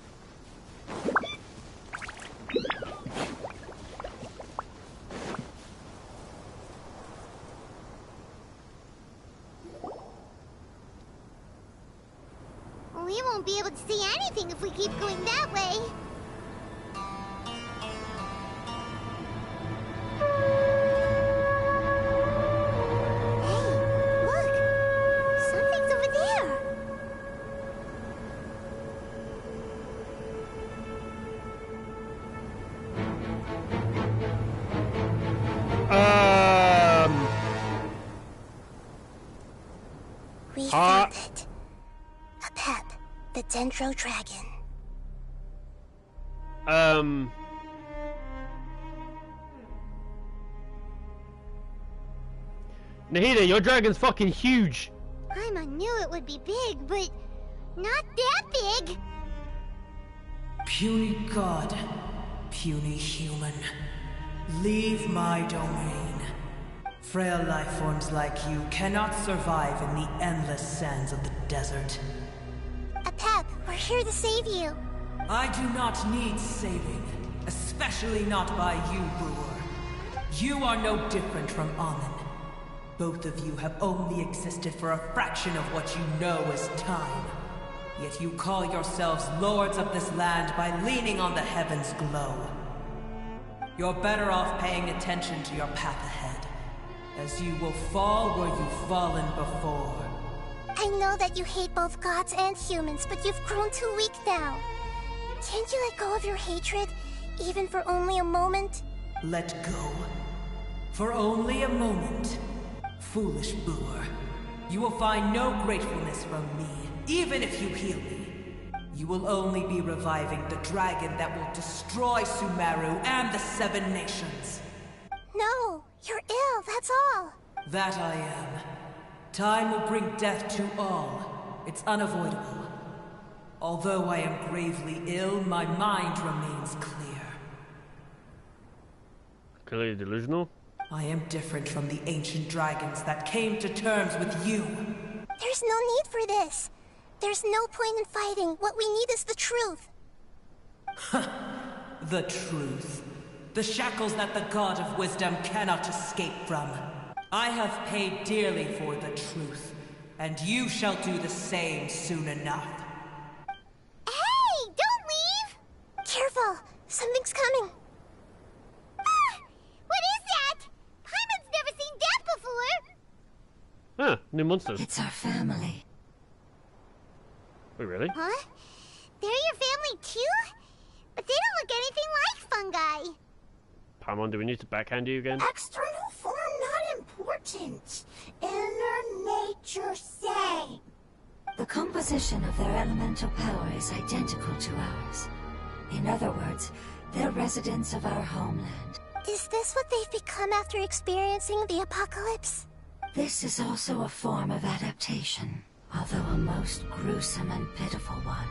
won't be able to see anything if we keep going that way. Hey, look! Something's over there! We found it. A pep, the Dendro Dragon. Nahida, your dragon's fucking huge. I knew it would be big, but not that big. Puny god, puny human, leave my domain. Frail life forms like you cannot survive in the endless sands of the desert. A pep, we're here to save you. I do not need saving, especially not by you, Brewer. You are no different from Amun. Both of you have only existed for a fraction of what you know as time. Yet you call yourselves lords of this land by leaning on the heavens' glow. You're better off paying attention to your path ahead, as you will fall where you've fallen before. I know that you hate both gods and humans, but you've grown too weak now. Can't you let go of your hatred, even for only a moment? Let go? For only a moment? Foolish Brewer. You will find no gratefulness from me, even if you heal me. You will only be reviving the dragon that will destroy Sumeru and the Seven Nations. No, you're ill, that's all. That I am. Time will bring death to all. It's unavoidable. Although I am gravely ill, my mind remains clear. Clearly delusional? I am different from the ancient dragons that came to terms with you. There's no need for this. There's no point in fighting. What we need is the truth. The truth. The shackles that the God of Wisdom cannot escape from. I have paid dearly for the truth, and you shall do the same soon enough. Hey, don't leave! Careful, something's coming. Ah, what is that? Paimon's never seen death before. Huh, new monsters. It's our family. Wait, really? Huh? They're your family too? But they don't look anything like fungi. Paimon, do we need to backhand you again? External form not important. Inner nature same. The composition of their elemental power is identical to ours. In other words, they're residents of our homeland. Is this what they've become after experiencing the apocalypse? This is also a form of adaptation, although a most gruesome and pitiful one.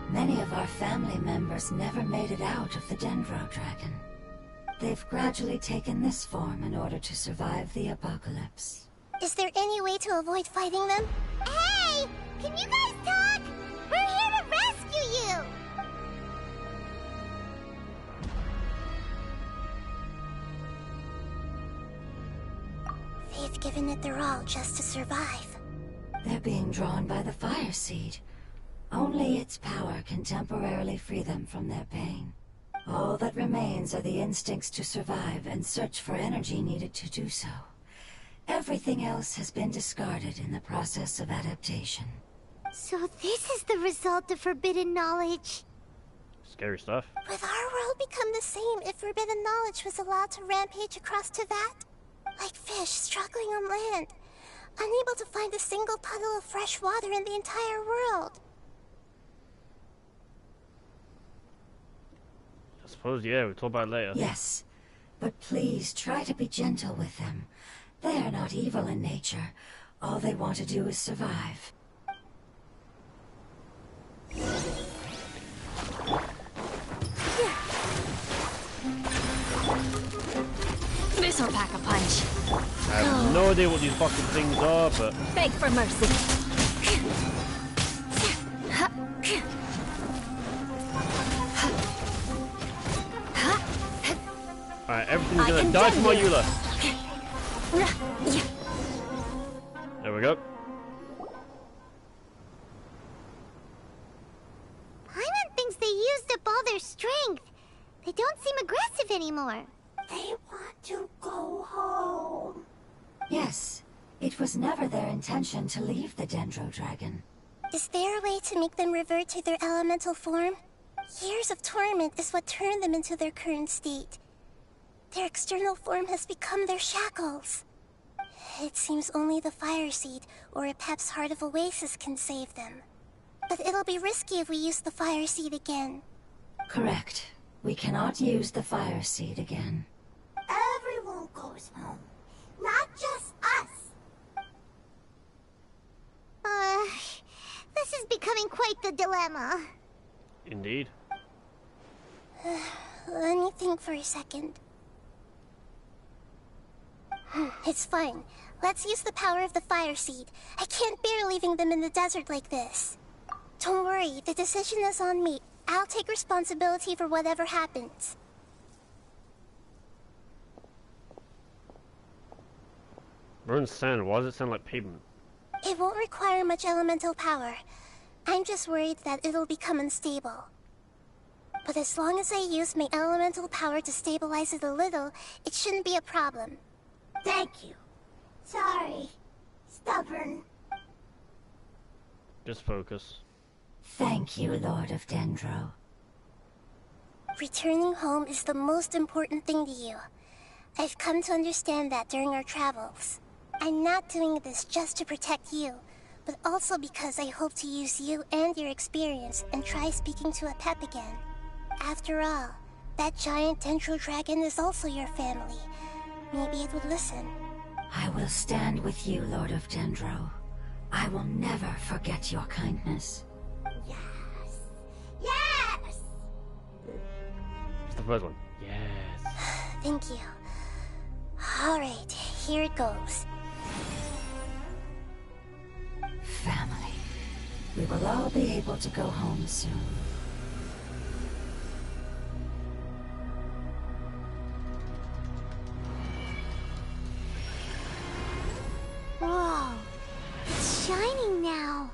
Many of our family members never made it out of the Dendro Dragon. They've gradually taken this form in order to survive the apocalypse. Is there any way to avoid fighting them? Hey! Can you guys talk? We're here to rescue you! They've given it their all just to survive. They're being drawn by the fire seed. Only its power can temporarily free them from their pain. All that remains are the instincts to survive and search for energy needed to do so. Everything else has been discarded in the process of adaptation. So this is the result of forbidden knowledge. Scary stuff. Would our world become the same if forbidden knowledge was allowed to rampage across Teyvat? Like fish struggling on land, unable to find a single puddle of fresh water in the entire world. I suppose, yeah, we'll talk about it later. Yes, but please try to be gentle with them. They are not evil in nature. All they want to do is survive. This'll pack a punch. I have no idea what these fucking things are, but... Beg for mercy. Alright, everything's gonna die from my Eula. Yeah. There we go. their strength. They don't seem aggressive anymore. They want to go home. Yes, it was never their intention to leave the Dendro Dragon. Is there a way to make them revert to their elemental form? Years of torment is what turned them into their current state. Their external form has become their shackles. It seems only the Fire Seed or Epep's Heart of Oasis can save them. But it'll be risky if we use the Fire Seed again. Correct. We cannot use the Fire Seed again. Everyone goes home, not just us. This is becoming quite the dilemma. Indeed. Let me think for a second. It's fine. Let's use the power of the Fire Seed. I can't bear leaving them in the desert like this. Don't worry, the decision is on me. I'll take responsibility for whatever happens. Burn sand, why does it sound like pavement? It won't require much elemental power. I'm just worried that it'll become unstable. But as long as I use my elemental power to stabilize it a little, it shouldn't be a problem. Thank you. Sorry. Stubborn. Just focus. Thank you, Lord of Dendro. Returning home is the most important thing to you. I've come to understand that during our travels. I'm not doing this just to protect you, but also because I hope to use you and your experience and try speaking to Epep again. After all, that giant Dendro Dragon is also your family. Maybe it would listen. I will stand with you, Lord of Dendro. I will never forget your kindness. Yes. Yes! It's the first one. Yes. Thank you. Alright, here it goes. Family. We will all be able to go home soon. Whoa. It's shining now.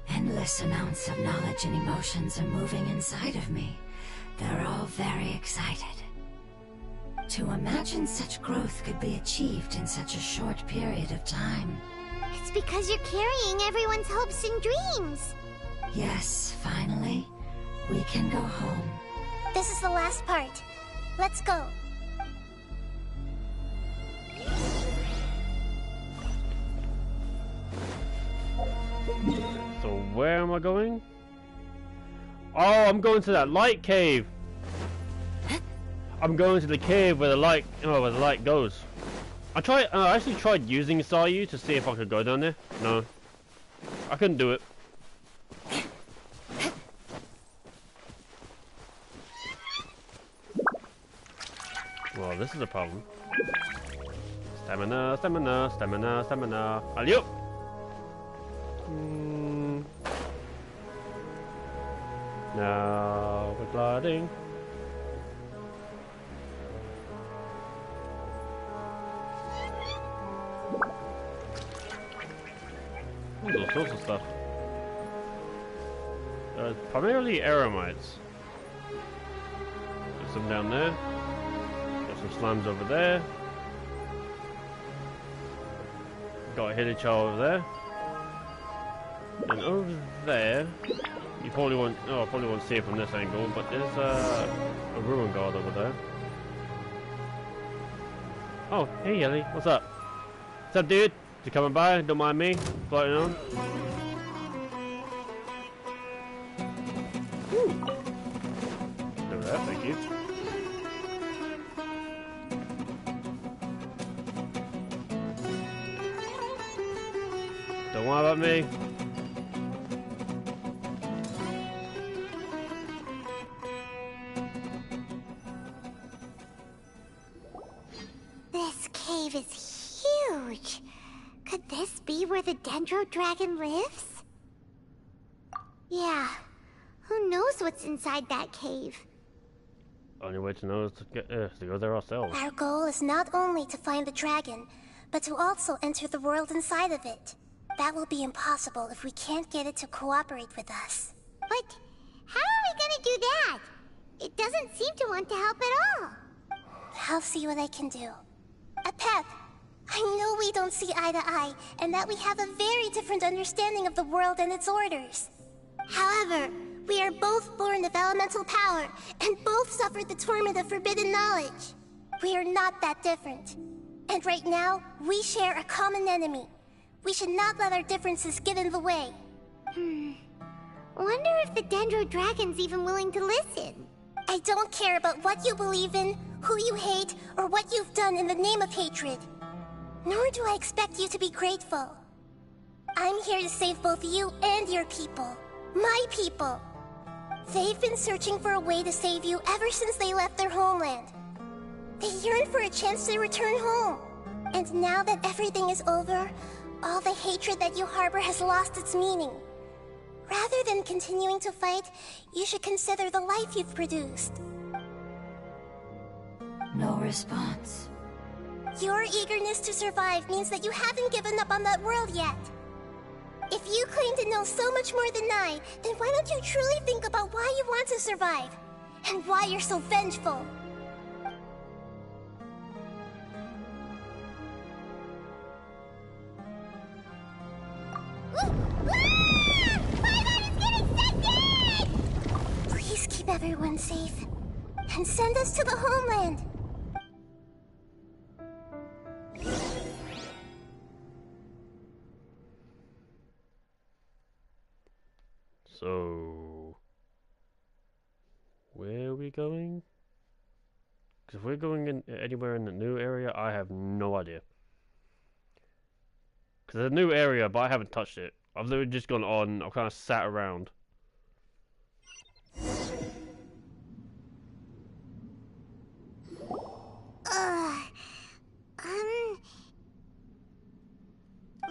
Endless amounts of knowledge and emotions are moving inside of me. They're all very excited. To imagine such growth could be achieved in such a short period of time. It's because you're carrying everyone's hopes and dreams. Yes, finally, we can go home. This is the last part. Let's go. So where am I going? Oh, I'm going to that light cave. I'm going to the cave where the light, where the light goes. I actually tried using Sayu to see if I could go down there. No, I couldn't do it. Well, this is a problem. Stamina, stamina, stamina, stamina. Alley-up! Now we're gliding. There's all sorts of stuff. Primarily aramites. There's some down there. Got some slimes over there. Got a hidden child over there. And over there, you probably won't. Oh, I probably won't see it from this angle, but there's a ruin guard over there. Oh, hey Yelly, what's up? What's up, dude? You coming by? Don't mind me floating on. Do that, thank you. Don't worry about me. This cave is huge. Could this be where the Dendro Dragon lives? Yeah. Who knows what's inside that cave? Only way to know is to go there ourselves. Our goal is not only to find the dragon, but to also enter the world inside of it. That will be impossible if we can't get it to cooperate with us. But How are we gonna do that? It doesn't seem to want to help at all. I'll see what I can do. Pep, I know we don't see eye to eye, and that we have a very different understanding of the world and its orders. However, we are both born of elemental power, and both suffered the torment of forbidden knowledge. We are not that different. And right now, we share a common enemy. We should not let our differences get in the way. Wonder if the Dendro Dragon's even willing to listen. I don't care about what you believe in, who you hate, or what you've done in the name of hatred. Nor do I expect you to be grateful. I'm here to save both you and your people. My people. They've been searching for a way to save you ever since they left their homeland. They yearn for a chance to return home. And now that everything is over, all the hatred that you harbor has lost its meaning. Rather than continuing to fight, you should consider the life you've produced. No response. Your eagerness to survive means that you haven't given up on that world yet. If you claim to know so much more than I, then why don't you truly think about why you want to survive? And why you're so vengeful? Please keep everyone safe. And send us to the homeland. So, where are we going? Because if we're going in anywhere in the new area, I have no idea. Because it's a new area, but I haven't touched it. I've literally just gone on, I've kind of sat around.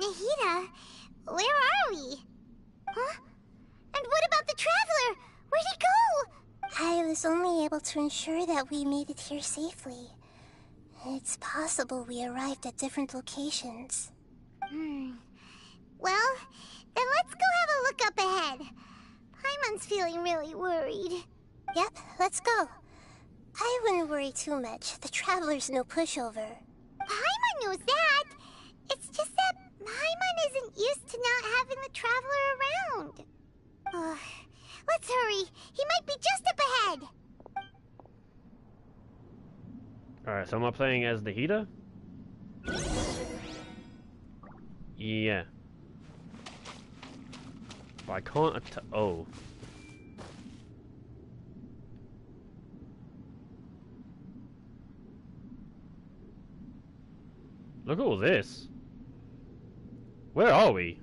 Nahida, where are we? Huh? And what about the Traveler? Where'd he go? I was only able to ensure that we made it here safely. It's possible we arrived at different locations. Well, then let's go have a look up ahead. Paimon's feeling really worried. Yep, let's go. I wouldn't worry too much. The Traveler's no pushover. Paimon knows that. It's just that Paimon isn't used to not having the Traveler around. Let's hurry. He might be just up ahead. Alright, so am I playing as Nahida? Yeah. But I can't oh. Look at all this. Where are we?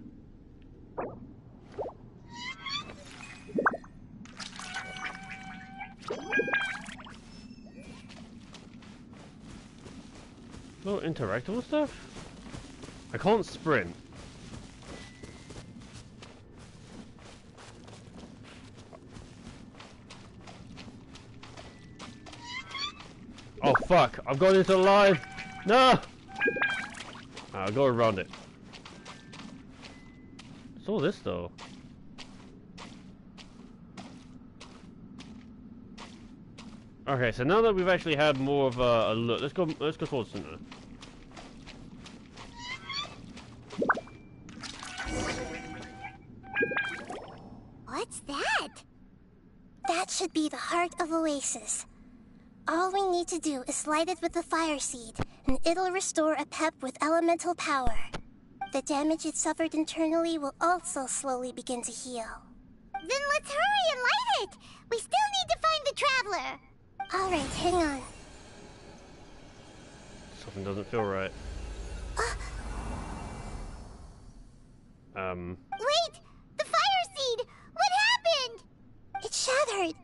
Little interactable stuff? I can't sprint. Oh fuck, I've got into live! No! I'll go around it. What's all this though? Okay, so now that we've actually had more of a look, let's go towards the center. What's that? That should be the heart of Oasis. All we need to do is light it with the fire seed, and it'll restore a pep with elemental power. The damage it suffered internally will also slowly begin to heal. Then let's hurry and light it! We still need to find the Traveler! Alright, hang on. Something doesn't feel right. Wait! The fire seed! What happened? It shattered.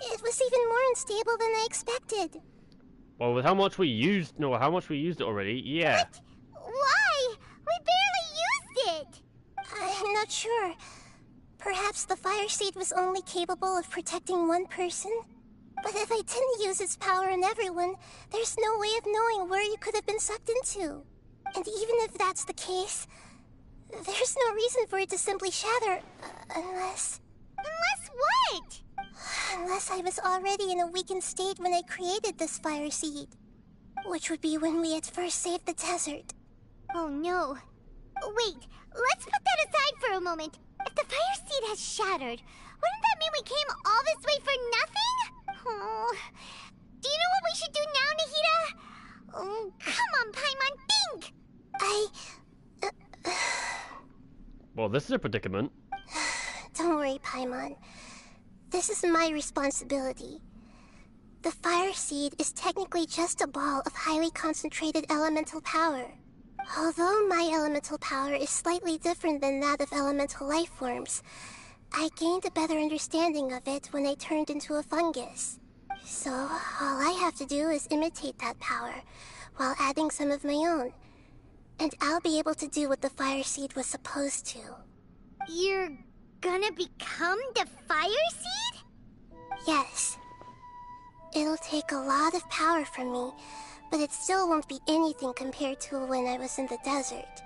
It was even more unstable than I expected. Well, with how much we used, it already, yeah. What? Why? We barely used it! I'm not sure. Perhaps the fire seed was only capable of protecting one person? But if I didn't use its power on everyone, there's no way of knowing where you could have been sucked into. And even if that's the case, there's no reason for it to simply shatter, unless... Unless what? Unless I was already in a weakened state when I created this fire seed. Which would be when we had first saved the desert. Oh no. Wait, let's put that aside for a moment. If the fire seed has shattered, wouldn't that mean we came all this way for nothing? Oh. Do you know what we should do now, Nahida? Oh, come on, Paimon, think! Well, this is a predicament. Don't worry, Paimon. This is my responsibility. The fire seed is technically just a ball of highly concentrated elemental power. Although my elemental power is slightly different than that of elemental life forms, I gained a better understanding of it when I turned into a fungus. So, all I have to do is imitate that power, while adding some of my own. And I'll be able to do what the fire seed was supposed to. You're gonna become the fire seed? Yes. It'll take a lot of power from me, but it still won't be anything compared to when I was in the desert.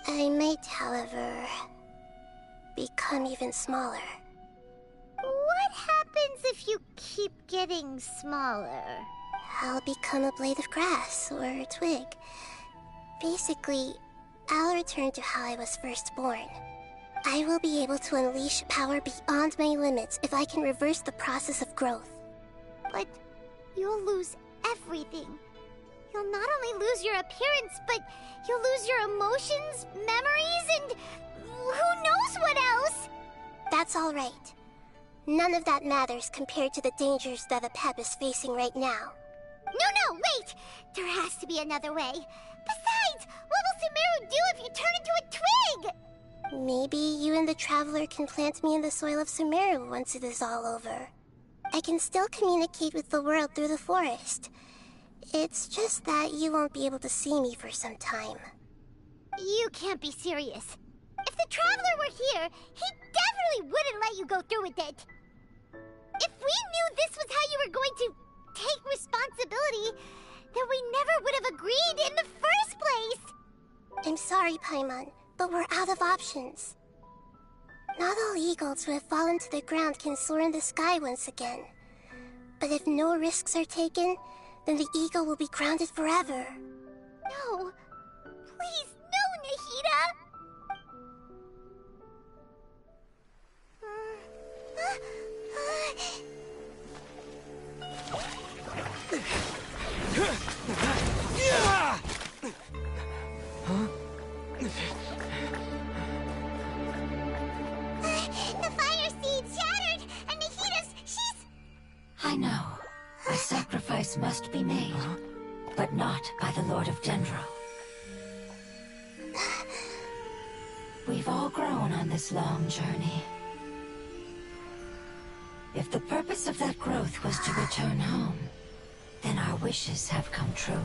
I might, however, become even smaller. What happens if you keep getting smaller? I'll become a blade of grass or a twig. Basically, I'll return to how I was first born. I will be able to unleash power beyond my limits if I can reverse the process of growth. But you'll lose everything. You'll not only lose your appearance, but you'll lose your emotions, memories, and who knows what else? That's all right. None of that matters compared to the dangers that the Pep is facing right now. No, wait! There has to be another way. Besides, what will Sumeru do if you turn into a twig? Maybe you and the Traveler can plant me in the soil of Sumeru once it is all over. I can still communicate with the world through the forest. It's just that you won't be able to see me for some time. You can't be serious. If the Traveler were here, he definitely wouldn't let you go through with it. If we knew this was how you were going to take responsibility, then we never would have agreed in the first place! I'm sorry, Paimon, but we're out of options. Not all eagles who have fallen to the ground can soar in the sky once again. But if no risks are taken, then the eagle will be grounded forever. No. Please, no, Nahida! The fire seed shattered, and she's... I know. A sacrifice must be made, but not by the Lord of Dendro. We've all grown on this long journey. If the purpose of that growth was to return home, then our wishes have come true.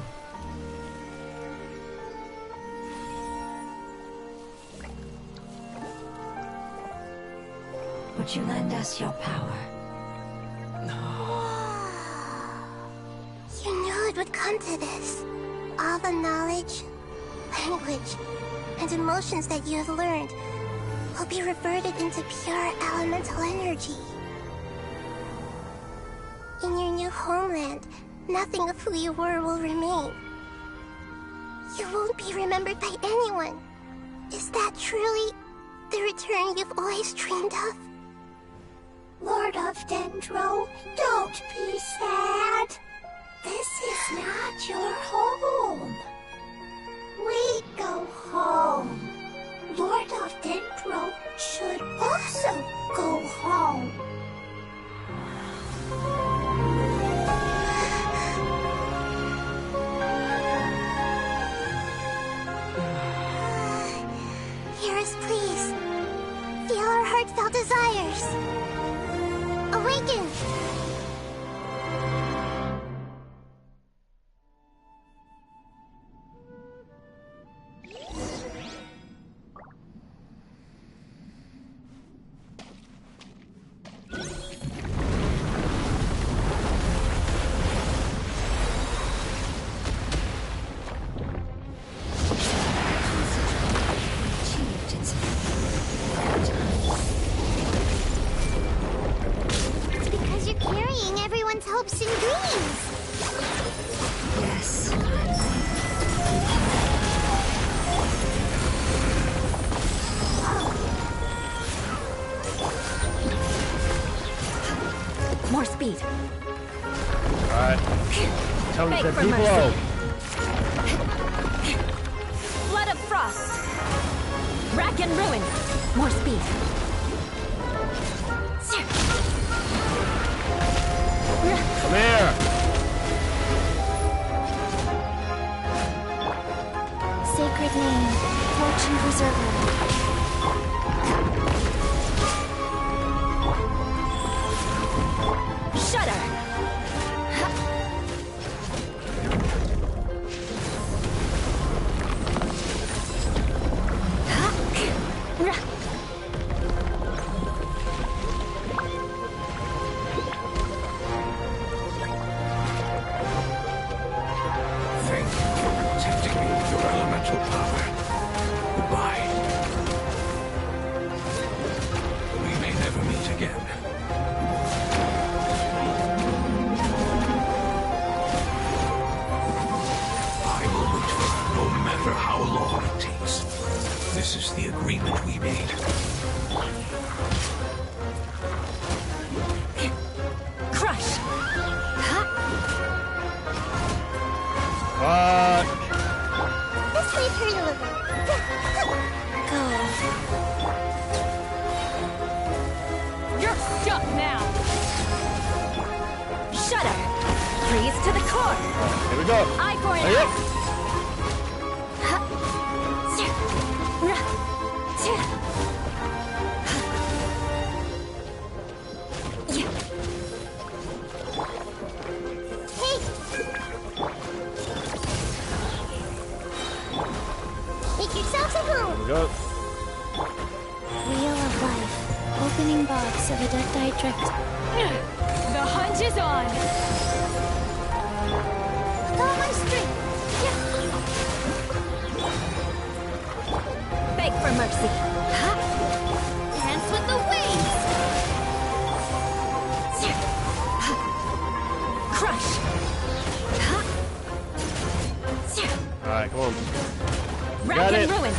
Would you lend us your power? You knew it would come to this. All the knowledge, language, and emotions that you have learned will be reverted into pure elemental energy. In your new homeland, nothing of who you were will remain. You won't be remembered by anyone. Is that truly the return you've always dreamed of? Lord of Dendro, don't be sad. This is not your home. We go home. Lord of Dendro should also go home. Hear us, please. Feel our heartfelt desires. Awaken! Achieved its time. one's hopes and dreams. Yes. More speed. Alright. Tell me Beg to for be mercy. low. Flood of frost. Rack and ruin. More speed. Come here. Sacred name, fortune preserver. Shudder. Thank you for protecting me with your elemental power. Goodbye. We may never meet again. I will wait for her no matter how long it takes. This is the agreement we made. Crush. Fuck. This way hurt a little. Go. You're stuck now! Shudder. Freeze to the core. Here we go. Eye for an Hey, eye. Hey! Make yourselves at Here home. we go. Wheel of life. Opening box of a death direct. The hunt is on! With all my strength. Beg for mercy. Dance with the waves. Crush. Alright, come on. Rack Got and it. ruin.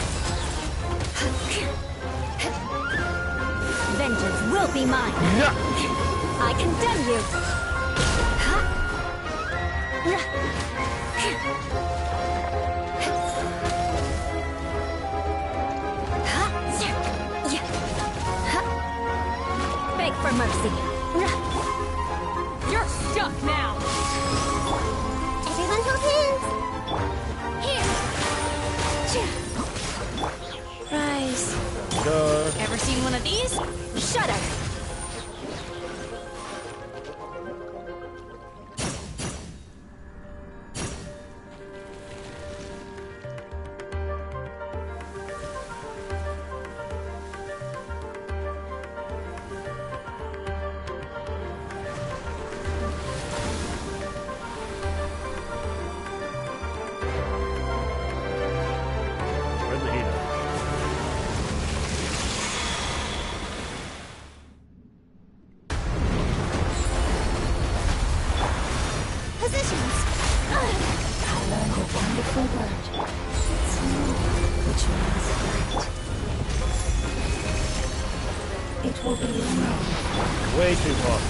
Vengeance will be mine. Yeah. I condemn you. Beg for mercy. You're stuck now! Everyone hold hands. Here. Rise. Go. Ever seen one of these? Shudder. Where's Nahida? Positions. I learned a wonderful word. It's new, which means light. It will be your name. Way too far.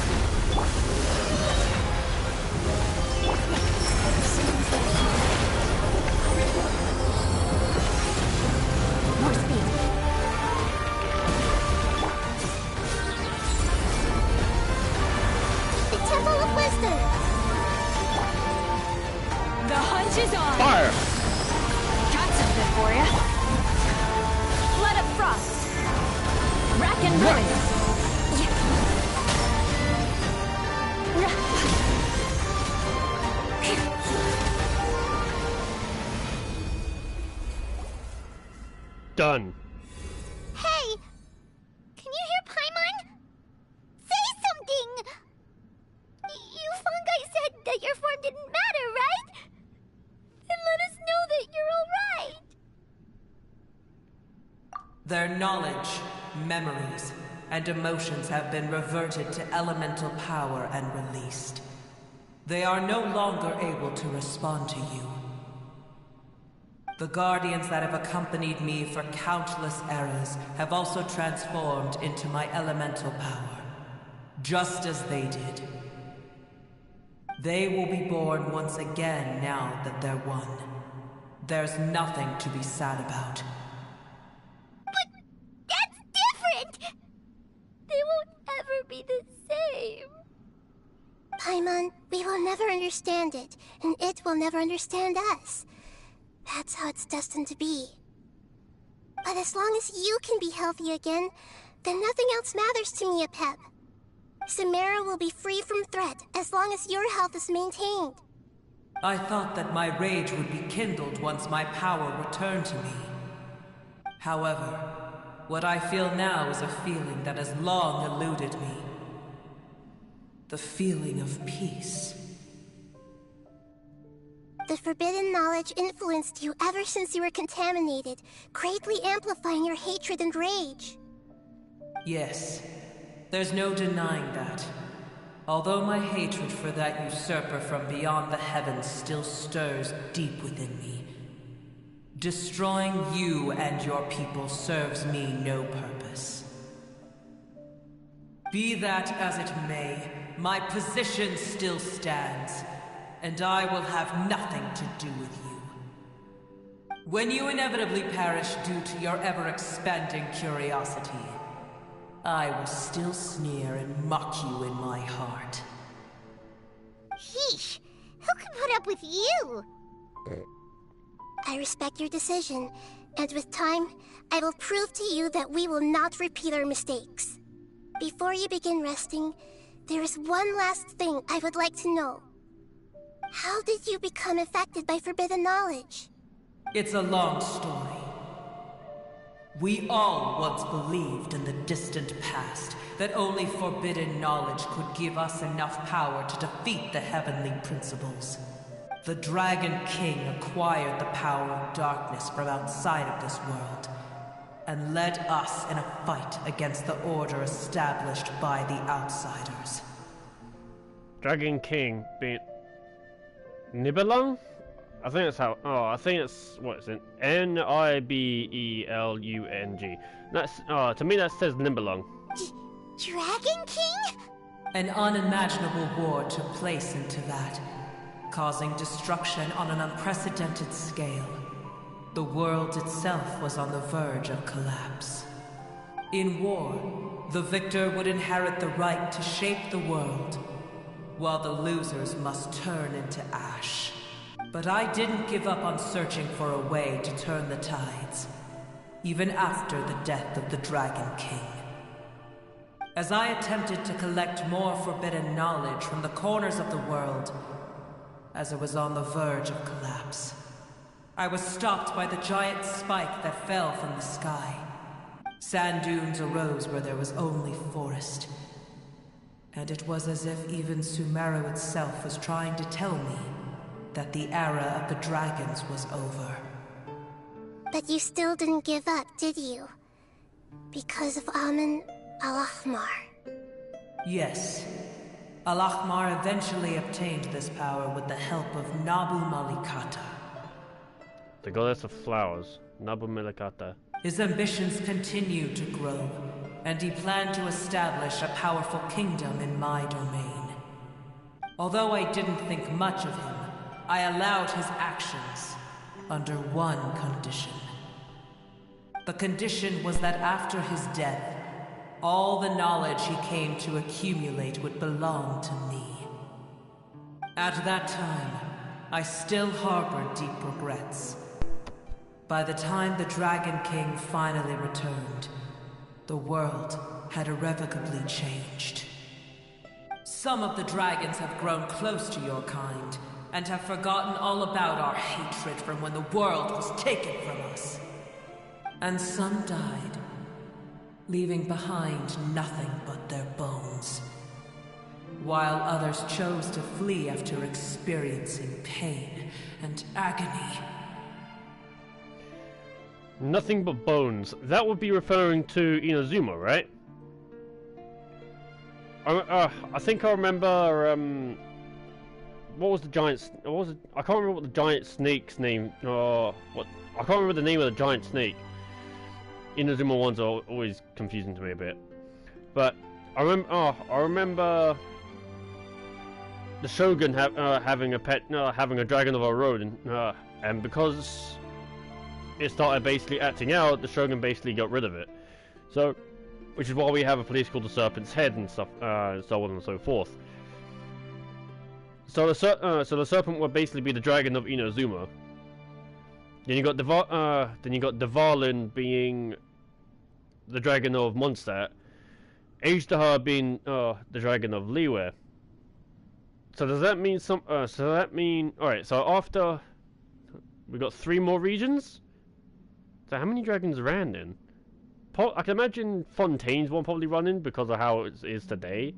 More speed. The Temple of Wisdom. The hunt is on! Fire! Got something for ya! Flood of frost. Rack and ruin. Done. Hey! Can you hear Paimon? Say something! You fungi said that your form didn't matter, right? Then let us know that you're alright! Their knowledge, memories, and emotions have been reverted to elemental power and released. They are no longer able to respond to you. The guardians that have accompanied me for countless eras have also transformed into my elemental power, just as they did. They will be born once again now that they're one. There's nothing to be sad about. But that's different! They won't ever be the same. Paimon, we will never understand it, and it will never understand us. That's how it's destined to be. But as long as you can be healthy again, then nothing else matters to me, Apep. Samara will be free from threat as long as your health is maintained. I thought that my rage would be kindled once my power returned to me. However, what I feel now is a feeling that has long eluded me. The feeling of peace. The forbidden knowledge influenced you ever since you were contaminated, greatly amplifying your hatred and rage. Yes, there's no denying that. Although my hatred for that usurper from beyond the heavens still stirs deep within me, destroying you and your people serves me no purpose. Be that as it may, my position still stands, and I will have nothing to do with you. When you inevitably perish due to your ever-expanding curiosity, I will still sneer and mock you in my heart. Sheesh, who can put up with you? I respect your decision, and with time, I will prove to you that we will not repeat our mistakes. Before you begin resting, there is one last thing I would like to know. How did you become affected by forbidden knowledge? It's a long story. We all once believed in the distant past that only forbidden knowledge could give us enough power to defeat the heavenly principles. The Dragon King acquired the power of darkness from outside of this world, and led us in a fight against the order established by the outsiders. Dragon King being Nibelung? I think that's how. Oh, I think it's what is it? Nibelung. That's to me that says Nibelung. Dragon King? An unimaginable war took place into that, causing destruction on an unprecedented scale. The world itself was on the verge of collapse. In war, the victor would inherit the right to shape the world, while the losers must turn into ash. But I didn't give up on searching for a way to turn the tides, even after the death of the Dragon King. As I attempted to collect more forbidden knowledge from the corners of the world, as it was on the verge of collapse, I was stopped by the giant spike that fell from the sky. Sand dunes arose where there was only forest, and it was as if even Sumeru itself was trying to tell me that the era of the dragons was over. But you still didn't give up, did you? Because of Amun Al-Ahmar. Yes. Al-Ahmar eventually obtained this power with the help of Nabu Malikata. The goddess of flowers, Nabu Malikata. His ambitions continued to grow, and he planned to establish a powerful kingdom in my domain. Although I didn't think much of him, I allowed his actions under one condition. The condition was that after his death, all the knowledge he came to accumulate would belong to me. At that time, I still harbored deep regrets. By the time the Dragon King finally returned, the world had irrevocably changed. Some of the dragons have grown close to your kind, and have forgotten all about our hatred from when the world was taken from us. And some died, leaving behind nothing but their bones, while others chose to flee after experiencing pain and agony. Nothing but bones. That would be referring to Inazuma, right? I think I remember what was the giant? What was it? I can't remember what the giant snake's name. What? I can't remember the name of the giant snake. Inazuma ones are always confusing to me a bit. But I remember. I remember the Shogun having a pet, having a dragon of our road, and because it started basically acting out, the Shogun basically got rid of it. So, which is why we have a place called the Serpent's Head and stuff, and so on and so forth. So the serpent would basically be the dragon of Inazuma. Then you got Dvalin being the dragon of Mondstadt. Agedaha being the dragon of Liyue. So does that mean alright, so after we got 3 more regions? So how many dragons ran in? I can imagine Fontaine's one probably running because of how it is today.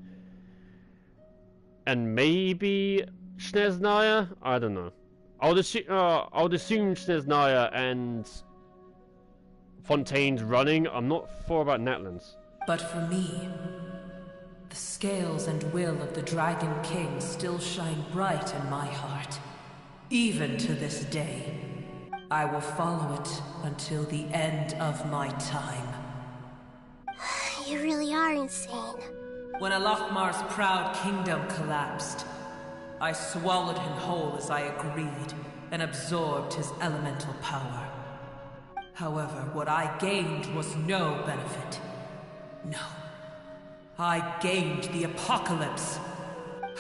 And maybe Snezhnaya? I don't know. I would assume Snezhnaya and Fontaine's running. I'm not sure about Natlan's. But for me, the scales and will of the Dragon King still shine bright in my heart. Even to this day, I will follow it until the end of my time. You really are insane. When Alakmar's proud kingdom collapsed, I swallowed him whole as I agreed and absorbed his elemental power. However, what I gained was no benefit. No. I gained the apocalypse.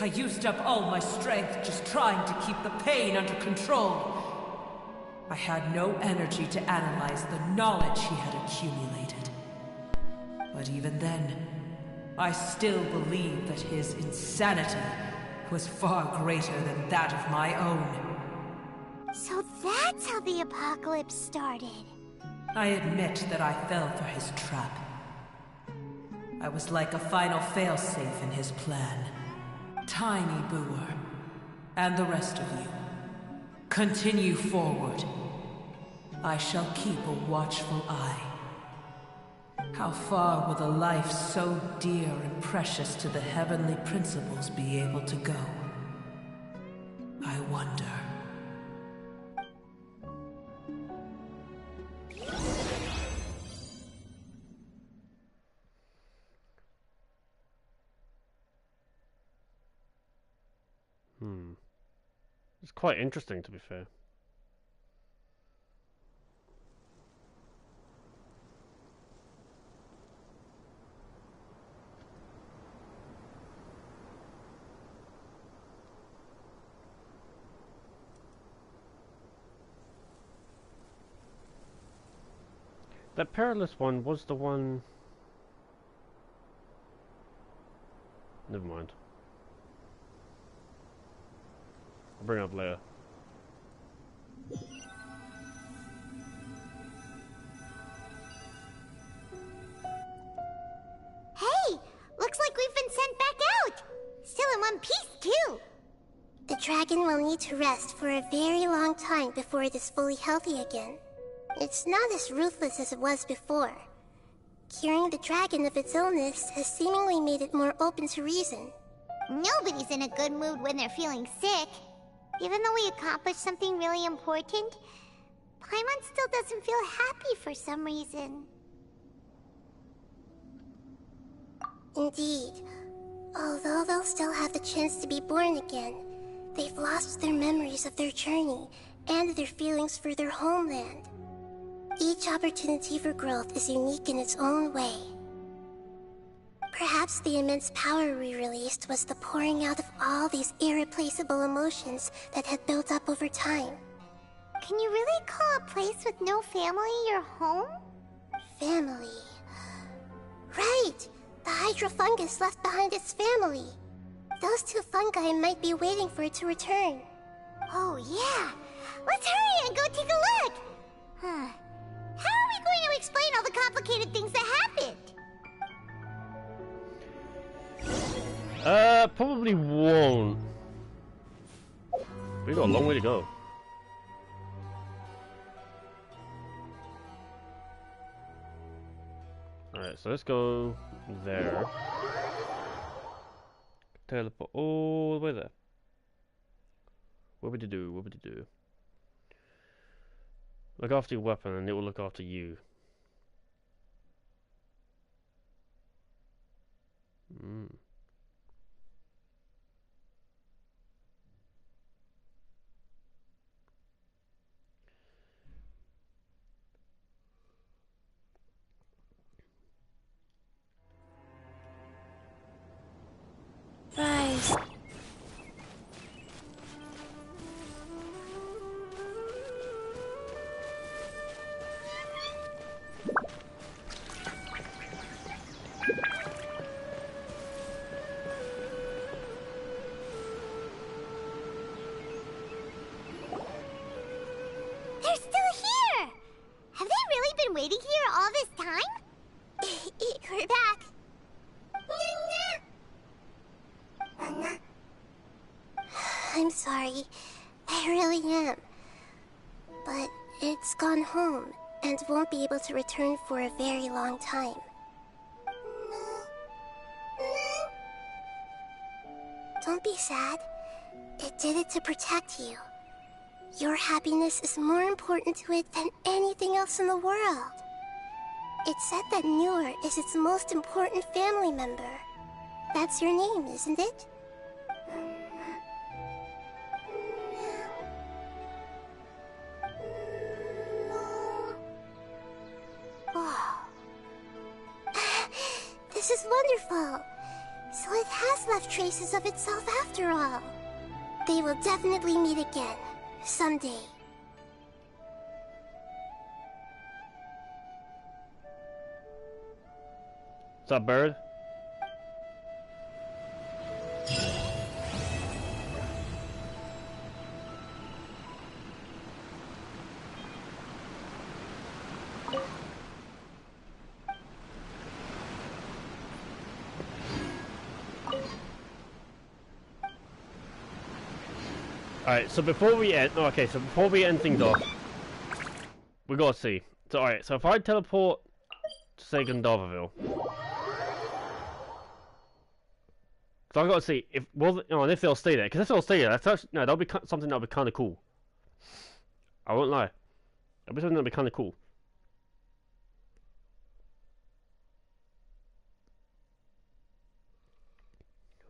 I used up all my strength just trying to keep the pain under control. I had no energy to analyze the knowledge he had accumulated. But even then, I still believe that his insanity was far greater than that of my own. So that's how the apocalypse started. I admit that I fell for his trap. I was like a final failsafe in his plan. Tiny Booer, and the rest of you, continue forward. I shall keep a watchful eye. How far will a life so dear and precious to the heavenly principles be able to go? I wonder. It's quite interesting, to be fair. That perilous one was the one... Never mind. I'll bring it up later. Hey! Looks like we've been sent back out! Still in one piece, too! The dragon will need to rest for a very long time before it is fully healthy again. It's not as ruthless as it was before. Curing the dragon of its illness has seemingly made it more open to reason. Nobody's in a good mood when they're feeling sick. Even though we accomplished something really important, Paimon still doesn't feel happy for some reason. Indeed. Although they'll still have the chance to be born again, they've lost their memories of their journey and their feelings for their homeland. Each opportunity for growth is unique in its own way. Perhaps the immense power we released was the pouring out of all these irreplaceable emotions that had built up over time. Can you really call a place with no family your home? Family... Right! The hydrofungus left behind its family. Those 2 fungi might be waiting for it to return. Oh yeah! Let's hurry and go take a look! Huh. How are we going to explain all the complicated things that happened? Probably won't. We got a long way to go. Alright, so let's go there. Teleport all the way there. What would you do? What would you do? Look after your weapon and it will look after you. Mm. Rise. They're still here! Have they really been waiting here all this time? We're back. I'm sorry. I really am. But it's gone home and won't be able to return for a very long time. Don't be sad. It did it to protect you. Your happiness is more important to it than anything else in the world. It's said that Newer is its most important family member. That's your name, isn't it? Oh. This is wonderful. So it has left traces of itself after all. They will definitely meet again, someday. What's up, bird? Alright, so before we end... Oh, okay, so before we end things off, we gotta see. So, alright, so if I teleport to, say, Gandavaville... So I gotta see if... Well, and if they'll stay there. Because if they'll stay there, that's actually... No, that'll be something that'll be kind of cool. I won't lie. That'll be something that'll be kind of cool.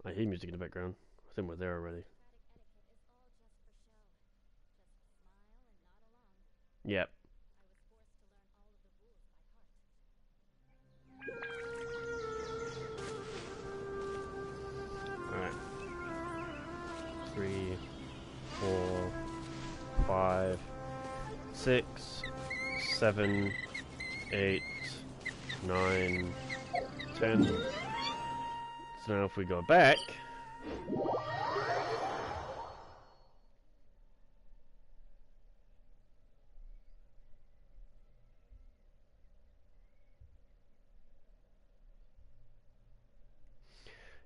I hear music in the background. I think we're there already. Yep. Alright. 3, 4, 5, 6, 7, 8, 9, 10. So now if we go back...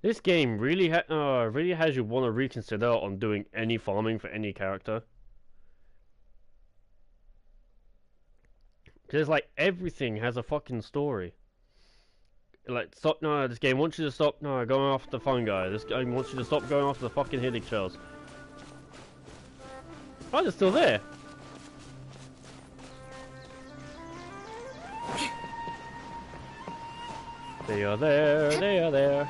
This game really has you want to reconsider on doing any farming for any character. Because like everything has a fucking story. Like stop! No, this game wants you to stop. No, going after the fungi. This game wants you to stop going after the fucking hitting shells. Oh, they're still there. They are there. They are there.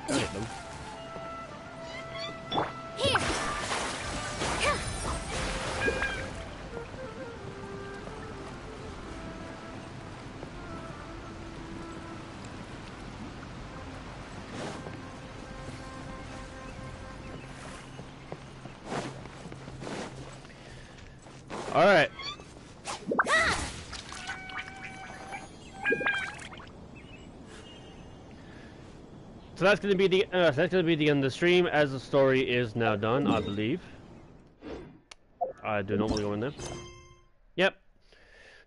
Get them. All right. So that's gonna be the end of the stream, as the story is now done, I believe. I do not want to go in there. Yep.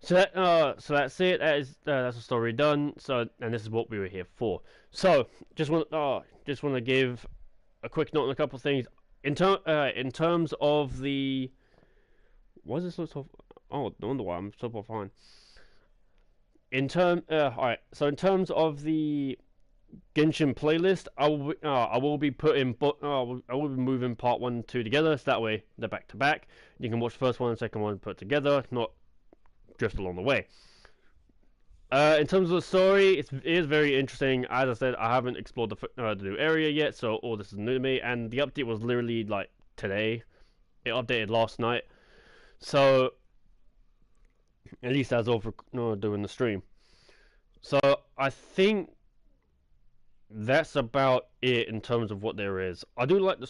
So that's it. That's the story done. So, and this is what we were here for. So just want to give a quick note on a couple of things. In terms of the, what is this sort of? Oh, no wonder why I'm so fine. Alright. So in terms of the Genshin playlist, I will be putting, I will be moving part 1 and 2 together, so that way they're back to back. You can watch the first one and second one put together, not drift along the way. In terms of the story, it is very interesting. As I said, I haven't explored the new area yet, so all this is new to me. And the update was literally like today. It updated last night, so at least as of doing the stream. So I think that's about it in terms of what there is. I do like the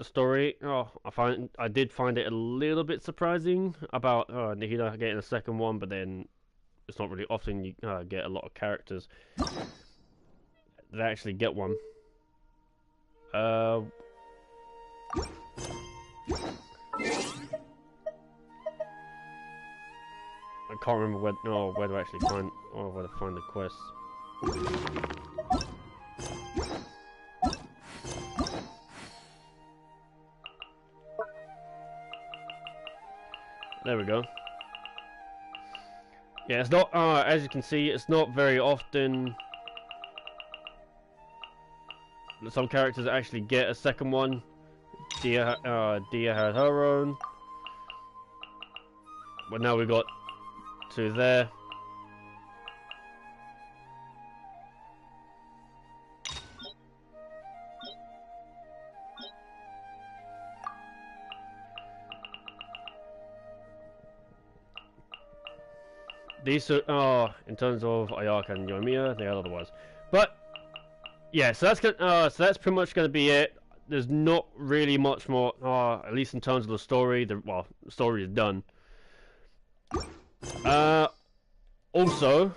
story. I did find it a little bit surprising about Nahida getting a second one, but then it's not really often you get a lot of characters that actually get one. I can't remember where to actually find where to find the quests. There we go. Yeah, it's not, as you can see, it's not very often that some characters actually get a second one. Dia had her own. But now we got two there. These are, in terms of Ayaka and Yoimiya, they are otherwise. But yeah, so that's pretty much going to be it. There's not really much more, at least in terms of the story. The story is done. Also,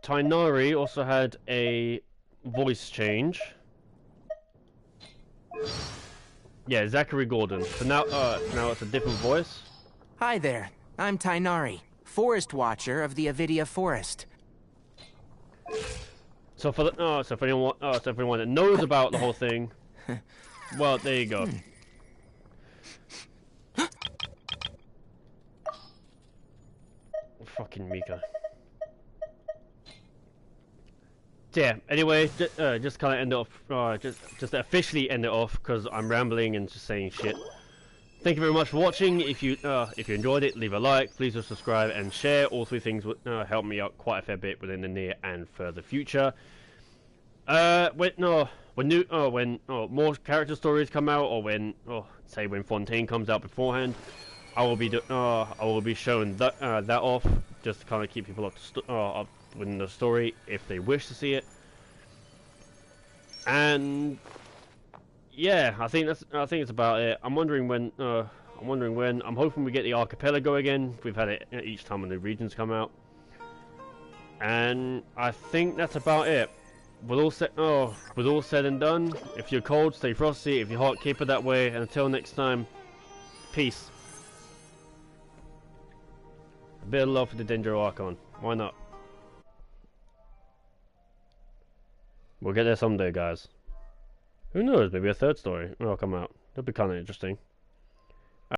Tainari also had a voice change. Yeah, Zachary Gordon. So now it's a different voice. Hi there, I'm Tainari, Forest Watcher of the Avidia Forest. So for anyone that knows about the whole thing, well, there you go. Fucking Mika. Yeah. Anyway, just kind of end it off. Just officially end it off because I'm rambling and just saying shit. Thank you very much for watching. If you enjoyed it, leave a like, please subscribe and share. All three things would help me out quite a fair bit within the near and further future. When more character stories come out, or when Fontaine comes out beforehand, I will be showing that off just to kind of keep people up within the story if they wish to see it. And yeah, I think it's about it. I'm wondering when. I'm hoping we get the archipelago again. We've had it each time when the regions come out. And I think that's about it. With all said and done, if you're cold, stay frosty. If you're hot, keep it that way. And until next time, peace. A bit of love for the Dendro Archon. Why not? We'll get there someday, guys. Who knows? Maybe a third story will come out. That'll be kind of interesting.